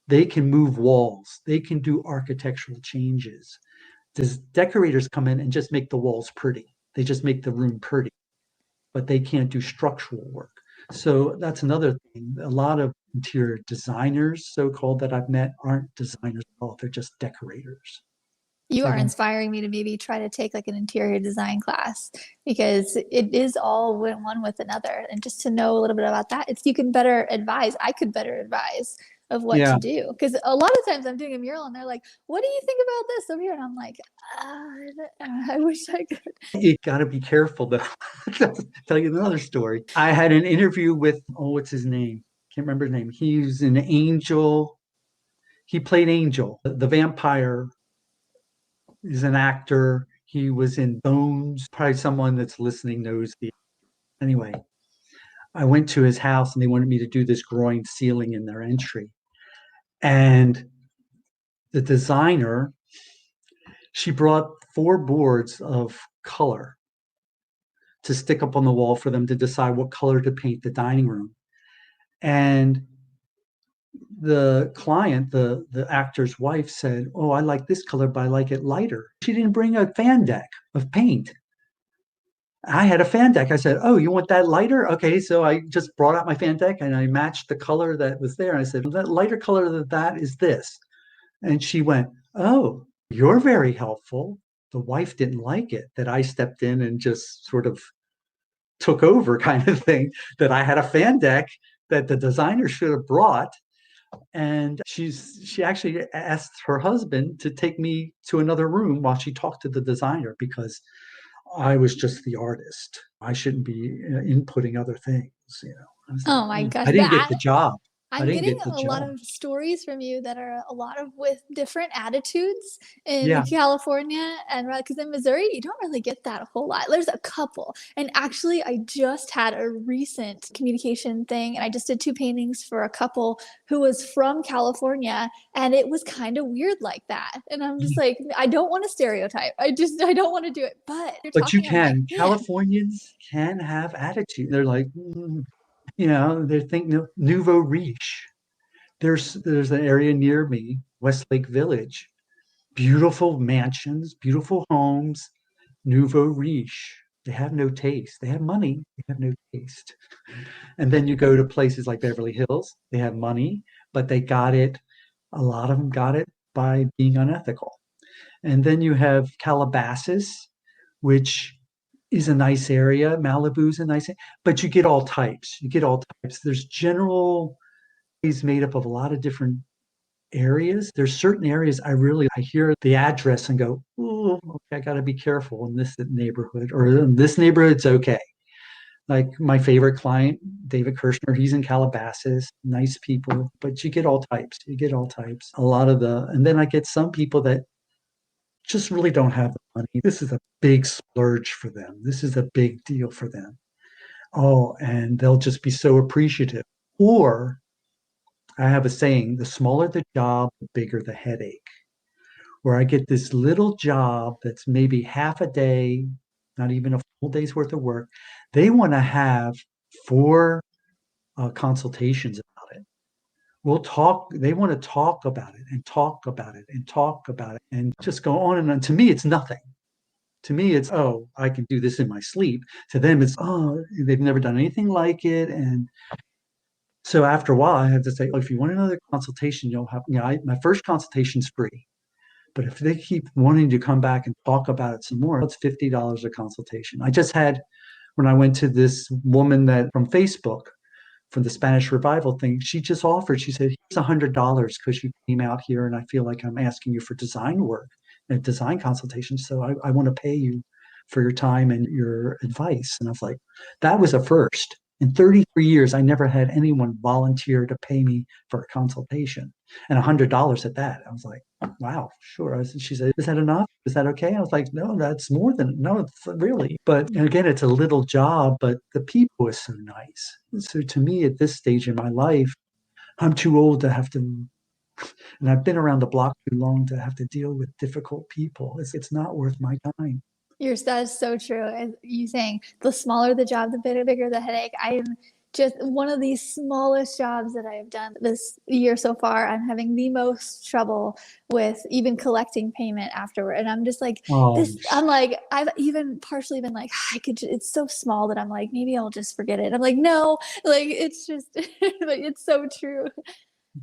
they can move walls, they can do architectural changes. Does decorators come in and just make the walls pretty? They just make the room pretty, but they can't do structural work. So that's another thing. A lot of interior designers, so called, that I've met aren't designers at all. They're just decorators. You Say are again. inspiring me to maybe try to take like an interior design class because it is all one with another. And just to know a little bit about that, you can better advise. I could better advise of what Yeah, to do. Because a lot of times I'm doing a mural and they're like, what do you think about this over here? And I'm like, I wish I could. you got to be careful though. Tell you another story. I had an interview with, oh, what's his name? Can't remember his name. He's an angel. He played Angel, the vampire. Is an actor. He was in Bones. Probably someone that's listening knows the. Anyway, I went to his house and they wanted me to do this groin ceiling in their entry. And the designer, she brought 4 boards of color to stick up on the wall for them to decide what color to paint the dining room. And the client, the actor's wife, said, "Oh, I like this color, but I like it lighter." She didn't bring a fan deck of paint. I had a fan deck. I said, "Oh, you want that lighter?" Okay, so I just brought out my fan deck and I matched the color that was there. And I said, "Well, that lighter color than that is this." And she went, "Oh, you're very helpful." The wife didn't like it that I stepped in and just sort of took over, kind of thing, that I had a fan deck that the designer should have brought. And she actually asked her husband to take me to another room while she talked to the designer, because I was just the artist. I shouldn't be inputting other things, you know. I was like, Oh my gosh, I didn't get that the job. I I'm didn't getting get the a lot job. of stories from you that are a lot of with different attitudes in Yeah. California, and because in Missouri you don't really get that a whole lot. There's a couple, and actually I just had a recent communication thing, and I just did 2 paintings for a couple who was from California, and it was kind of weird like that. And I'm just like, I don't want to stereotype. I don't want to do it, but you're But you talking. I'm like, can. man, Californians can have attitude. They're like, you know, they think nouveau riche. There's an area near me, Westlake Village, beautiful mansions, beautiful homes, nouveau riche. They have no taste. They have money. They have no taste. And then you go to places like Beverly Hills. They have money, but they got it. A lot of them got it by being unethical. And then you have Calabasas, which is a nice area. Malibu's a nice, but you get all types. You get all types. There's general is made up of a lot of different areas. There's certain areas I hear the address and go, oh, okay, I got to be careful in this neighborhood, or in this neighborhood, it's okay. Like my favorite client, David Kirshner, he's in Calabasas, nice people, but you get all types. You get all types. A lot of and then I get some people that just really don't have the money. This is a big splurge for them. This is a big deal for them. Oh, and they'll just be so appreciative. Or I have a saying, the smaller the job, the bigger the headache. Where I get this little job that's maybe half a day, not even a full day's worth of work. They want to have 4 consultations about it. We'll talk, they want to talk about it and talk about it and talk about it and just go on and on. To me, it's nothing. To me, it's, oh, I can do this in my sleep. To them, it's, oh, they've never done anything like it. And so after a while, I had to say, oh, if you want another consultation, you'll have, my first consultation's free. But if they keep wanting to come back and talk about it some more, it's $50 a consultation. I just had, when I went to this woman that from Facebook for the Spanish revival thing, she just offered, she said, here's $100 because you came out here and I feel like I'm asking you for design work and design consultations. So I want to pay you for your time and your advice. And I was like, that was a first. In 33 years, I never had anyone volunteer to pay me for a consultation, and $100 at that. I was like, wow, sure. She said, is that enough? Is that okay? I was like, no, that's more than, no, it's really. But again, it's a little job, but the people are so nice. So to me, at this stage in my life, I'm too old to have to, and I've been around the block too long to have to deal with difficult people. It's not worth my time. That is so true. And you saying the smaller the job, the bigger the headache. I'm just one of the smallest jobs that I have done this year so far. I'm having the most trouble with even collecting payment afterward. And I'm just like, Oh, I'm like, I've even partially been like, it's so small that I'm like, maybe I'll just forget it. I'm like, no, like, it's just, like, it's so true.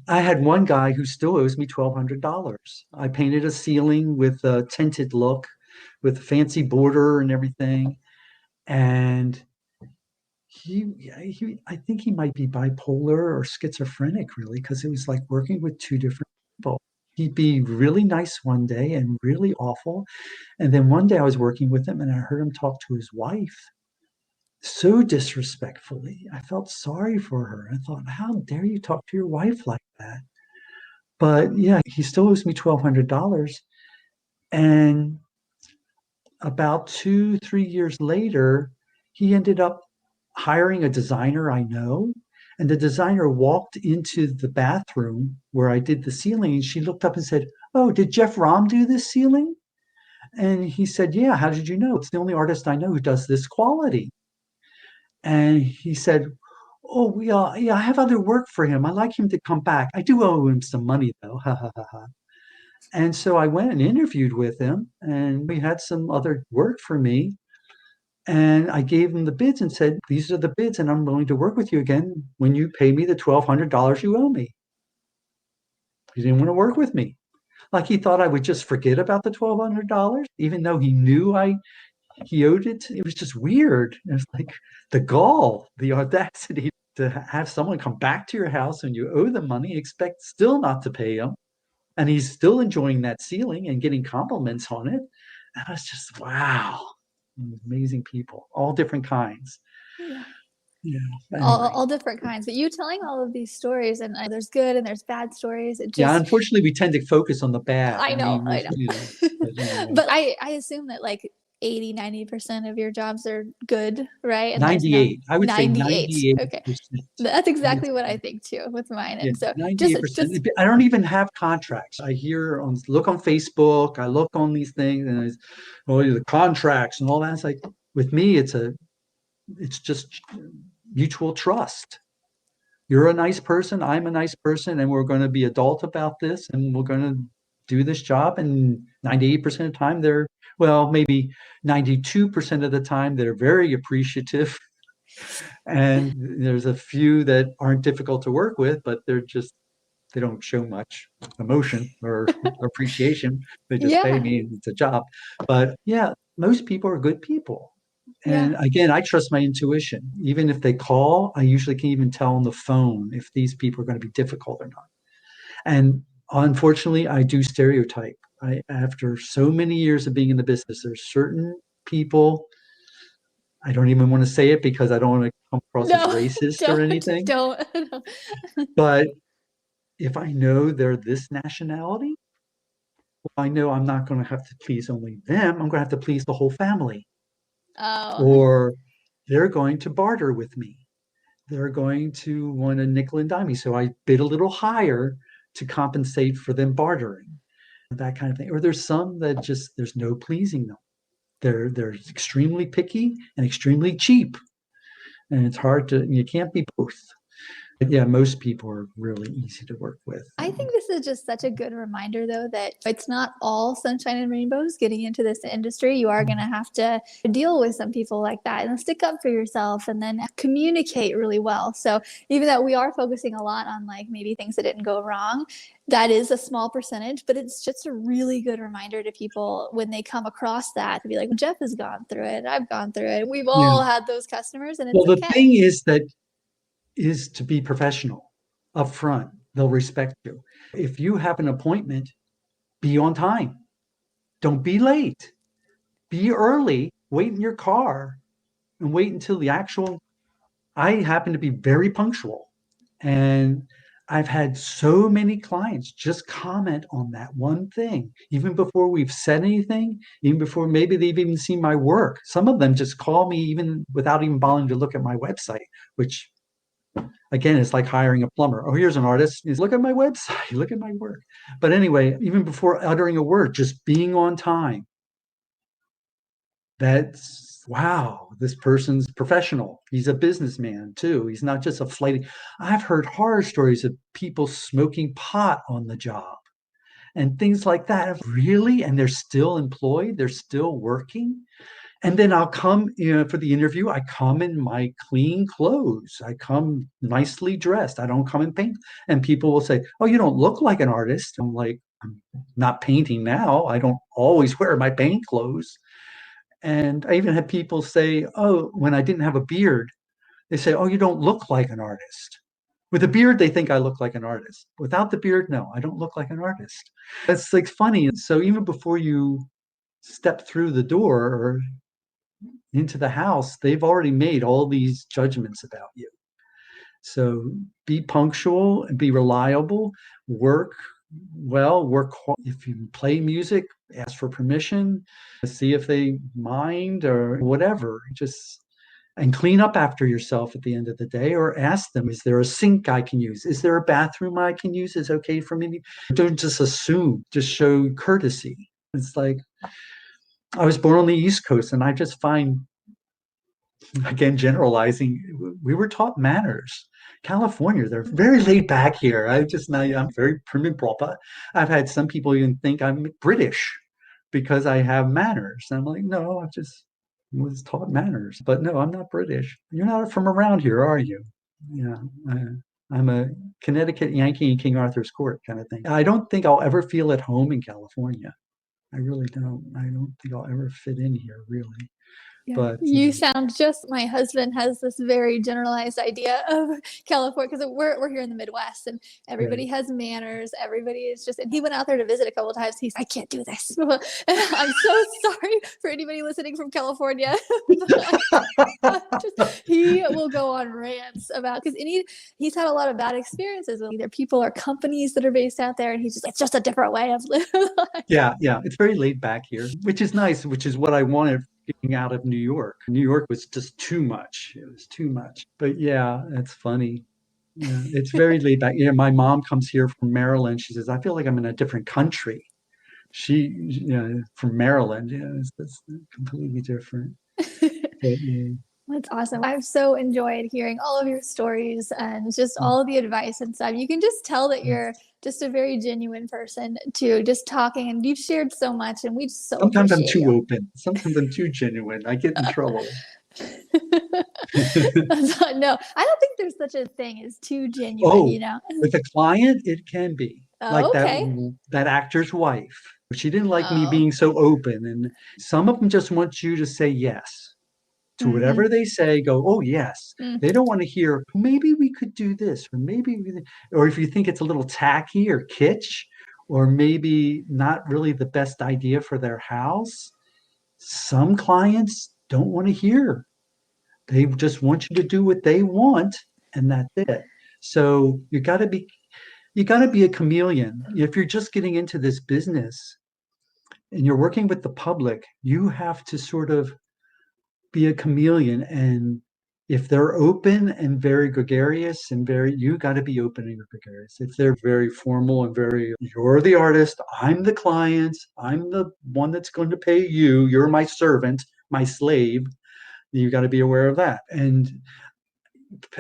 I had one guy who still owes me $1,200. I painted a ceiling with a tinted look with fancy border and everything. And I think he might be bipolar or schizophrenic, really, because it was like working with 2 different people. He'd be really nice one day and really awful. And then one day I was working with him and I heard him talk to his wife so disrespectfully. I felt sorry for her. I thought, how dare you talk to your wife like that? But yeah, he still owes me $1,200. And about 2, 3 years later, he ended up hiring a designer I know. And the designer walked into the bathroom where I did the ceiling, and she looked up and said, "Oh, did Jeff Raum do this ceiling?" And he said, "Yeah, how did you know? It's the only artist I know who does this quality." And he said, "Oh, yeah, I have other work for him. I like him to come back. I do owe him some money, though." Ha ha ha ha. And so I went and interviewed with him, and we had some other work for me. And I gave him the bids and said, "These are the bids, and I'm willing to work with you again when you pay me the $1,200 you owe me." He didn't want to work with me. Like he thought I would just forget about the $1,200, even though he knew he owed it. It was just weird. It was like the gall, the audacity to have someone come back to your house and you owe them money, expect still not to pay him. And he's still enjoying that ceiling and getting compliments on it. And I was just, wow, amazing people, all different kinds. Yeah. Yeah. all, Anyway, all different kinds. But you telling all of these stories, and there's good and there's bad stories. It yeah, just, unfortunately, we tend to focus on the bad. I I know, mean, I there's, know. but anyway, But I assume that like 80-90% of your jobs are good, right? And there's not 98. I would say 98. 98%. Okay. That's I would exactly what I say, think too with mine. yeah, And so just 98%. I don't even have contracts. I hear on look on Facebook, I look on these things, and it's, oh, the contracts and all that. It's like with me, it's just mutual trust. You're a nice person, I'm a nice person, and we're going to be adult about this, and we're going to do this job. And 98% of the time, well, maybe 92% of the time, they're very appreciative. And there's a few that aren't difficult to work with, but they don't show much emotion or appreciation. They just pay yeah. me and it's a job. But yeah, most people are good people. Yeah. And again, I trust my intuition. Even if they call, I usually can even tell on the phone if these people are going to be difficult or not. And unfortunately, I do stereotype. After so many years of being in the business, there's certain people, I don't even want to say it because I don't want to come across as No, racist or don't, anything. don't. But if I know they're this nationality, I know I'm not going to have to please only them. I'm going to have to please the whole family. Oh, Or they're going to barter with me. They're going to want a nickel and dime me. So I bid a little higher to compensate for them bartering, that kind of thing. Or there's some that just there's no pleasing them. They're extremely picky and extremely cheap. And it's hard to you can't be both. But yeah, most people are really easy to work with. I think this is just such a good reminder, though, that it's not all sunshine and rainbows getting into this industry. You are going to have to deal with some people like that and stick up for yourself and then communicate really well. So, even though we are focusing a lot on like maybe things that didn't go wrong, that is a small percentage, but it's just a really good reminder to people when they come across that to be like, Jeff has gone through it. I've gone through it. We've Yeah. all had those customers, and Well, it's the okay. thing is to be professional up front. They'll respect you. If you have an appointment, be on time. Don't be late. Be early. Wait in your car and wait until the actual. I happen to be very punctual. And I've had so many clients just comment on that one thing, even before we've said anything, even before maybe they've even seen my work. Some of them just call me even without even bothering to look at my website, which again, it's like hiring a plumber. Oh, here's an artist. He's look at my website, look at my work. But anyway, even before uttering a word, just being on time. That's wow, this person's professional. He's a businessman too. He's not just a flighty. I've heard horror stories of people smoking pot on the job and things like that. Really? And they're still employed, they're still working. And then I'll come, for the interview. I come in my clean clothes. I come nicely dressed. I don't come in paint. And people will say, "Oh, you don't look like an artist." I'm like, "I'm not painting now. I don't always wear my paint clothes." And I even had people say, "Oh, when I didn't have a beard, they say, 'Oh, you don't look like an artist.'" With a beard, they think I look like an artist. Without the beard, no, I don't look like an artist. It's like funny. So even before you step through the door or into the house, they've already made all these judgments about you. So be punctual and be reliable, work well, if you play music, ask for permission, see if they mind or whatever. Just and clean up after yourself at the end of the day, or ask them, is there a sink I can use? Is there a bathroom I can use? Is it okay for me? Don't just assume, just show courtesy. It's like, I was born on the East Coast, and I just find, again, generalizing, we were taught manners. California, they're very laid back here. I'm very prim and proper. I've had some people even think I'm British because I have manners. I'm like, no, I just was taught manners. But no, I'm not British. You're not from around here, are you? Yeah, I'm a Connecticut Yankee in King Arthur's Court kind of thing. I don't think I'll ever feel at home in California. I really don't. I don't think I'll ever fit in here, really. Yeah, But you sound just, my husband has this very generalized idea of California because we're here in the Midwest and right. everybody has manners. Everybody is just, and he went out there to visit a couple of times. He's, I can't do this. And I'm so sorry for anybody listening from California. He will go on rants about, because he's had a lot of bad experiences with either people or companies that are based out there. And he's just, it's just a different way of living. Yeah, yeah. It's very laid back here, which is nice, which is what I wanted getting out of New York. New York was just too much. It was too much. But yeah, it's funny. Yeah, it's very laid back. Yeah, my mom comes here from Maryland. She says, I feel like I'm in a different country. From Maryland. Yeah, it's completely different. But, yeah. That's awesome. I've so enjoyed hearing all of your stories and just all of the advice and stuff. You can just tell that you're just a very genuine person too, just talking, and you've shared so much, and we just so Sometimes I'm appreciate too you. open. Sometimes I'm too genuine. I get in trouble. No, I don't think there's such a thing as too genuine, Oh, you know? with a client, it can be Oh, like okay. that actor's wife. She didn't like me Oh. being so open, and some of them just want you to say yes to Mm-hmm. whatever they say. Go, oh yes. Mm. They don't want to hear maybe we could do this, or or if you think it's a little tacky or kitsch, or maybe not really the best idea for their house. Some clients don't want to hear. They just want you to do what they want, and that's it. So you got to be a chameleon. If you're just getting into this business and you're working with the public, you have to sort of be a chameleon. And if they're open and very gregarious and you got to be open and gregarious. If they're very formal and you're the artist, I'm the client, I'm the one that's going to pay you, you're my servant, my slave, you got to be aware of that. And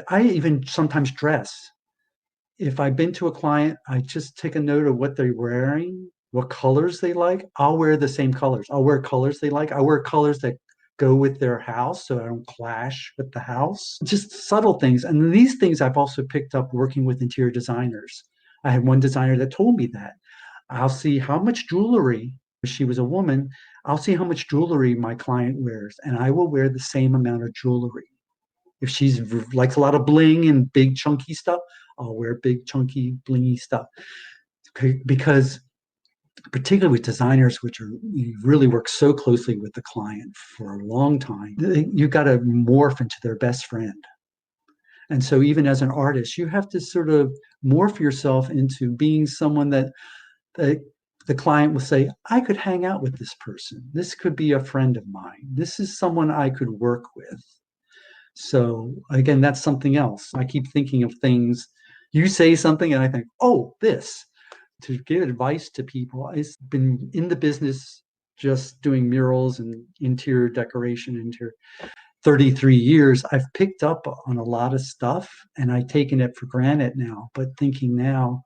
I even sometimes dress. If I've been to a client, I just take a note of what they're wearing, what colors they like. I'll wear the same colors. I'll wear colors they like. I wear colors that go with their house so I don't clash with the house. Just subtle things. And these things I've also picked up working with interior designers. I had one designer that told me that. I'll see how much jewelry, if she was a woman, I'll see how much jewelry my client wears, and I will wear the same amount of jewelry. If she's likes a lot of bling and big chunky stuff, I'll wear big chunky blingy stuff. Okay, because particularly with designers, which are you really work so closely with the client for a long time, you got to morph into their best friend. And so even as an artist, you have to sort of morph yourself into being someone that the client will say, I could hang out with this person. This could be a friend of mine. This is someone I could work with. So again, that's something else. I keep thinking of things. You say something, and I think, oh, this. To give advice to people, I've been in the business just doing murals and interior decoration into 33 years. I've picked up on a lot of stuff, and I've taken it for granted now. But thinking now,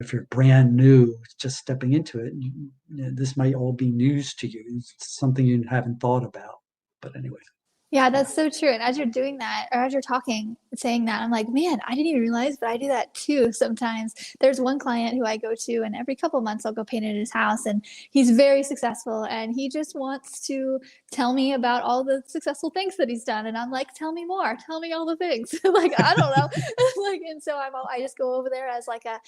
if you're brand new, just stepping into it, this might all be news to you. It's something you haven't thought about. But anyway. Yeah, that's so true. And as you're doing that, or as you're talking, saying that, I'm like, man, I didn't even realize, but I do that too sometimes. There's one client who I go to, and every couple of months I'll go paint at his house, and he's very successful, and he just wants to tell me about all the successful things that he's done. And I'm like, tell me more, tell me all the things. Like, I don't know. Like, and so I just go over there as like a,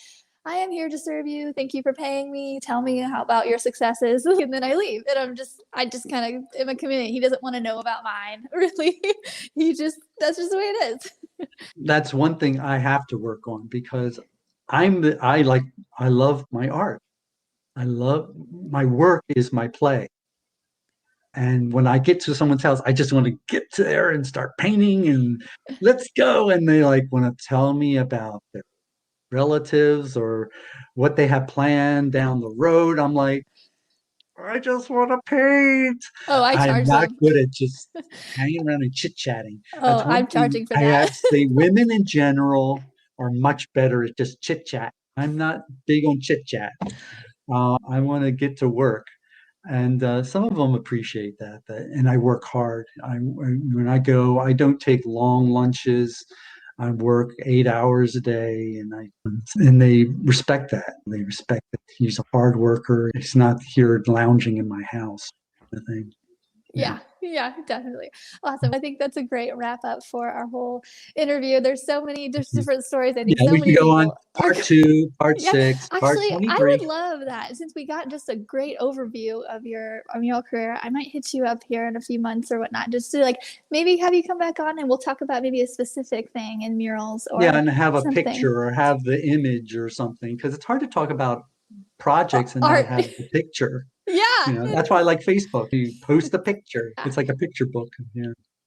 I am here to serve you. Thank you for paying me. Tell me how about your successes. And then I leave. And I just kind of am a chameleon. He doesn't want to know about mine, really. That's just the way it is. That's one thing I have to work on because I love my art. I love my work is my play. And when I get to someone's house, I just want to get to there and start painting and let's go. And they like want to tell me about their relatives or what they have planned down the road. I'm like, I just want to paint. Oh, I I'm charge not them. good at just hanging around and chit-chatting. Oh, That's one I'm thing charging for I have that. to say. Women in general are much better at just chit-chat. I'm not big on chit-chat. I want to get to work. And some of them appreciate that, and I work hard. When I go, I don't take long lunches. I work 8 hours a day, and they respect that. They respect that he's a hard worker. He's not here lounging in my house, kind of thing. Yeah. Yeah, definitely. Awesome. I think that's a great wrap up for our whole interview. There's different stories. I think Yeah, so we can many go on people are. part two, part Yeah, six, part actually, I 23. would love that. Since we got just a great overview of your mural career, I might hit you up here in a few months or whatnot, just to like maybe have you come back on and we'll talk about maybe a specific thing in murals Yeah, or and have a something. picture or have the image or something, because it's hard to talk about projects and not Art. have the picture. Yeah, it That's why I is. like Facebook. You post a picture. Yeah. It's like a picture book. Yeah.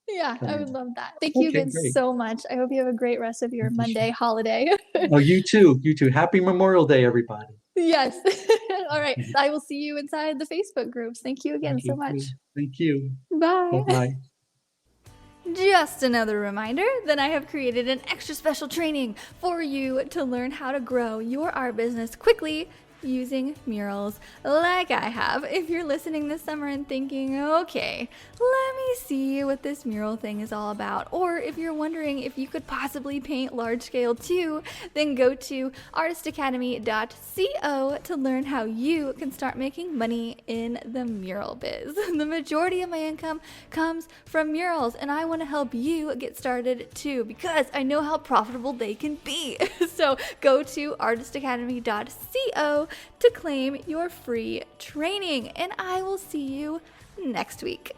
Yeah, So, I would love that. Thank you okay, again great. so much. I hope you have a great rest of your Monday holiday. Oh, you too. You too. Happy Memorial Day, everybody. Yes. All right. I will see you inside the Facebook groups. Thank you again so Okay, great. much. Thank you. Bye. Bye-bye. Just another reminder that I have created an extra special training for you to learn how to grow your art business quickly using murals like I have. If you're listening this summer and thinking, okay, let me see what this mural thing is all about, or if you're wondering if you could possibly paint large scale too, then go to artistacademy.co to learn how you can start making money in the mural biz. The majority of my income comes from murals, and I want to help you get started too because I know how profitable they can be. So go to artistacademy.co to claim your free training, and I will see you next week.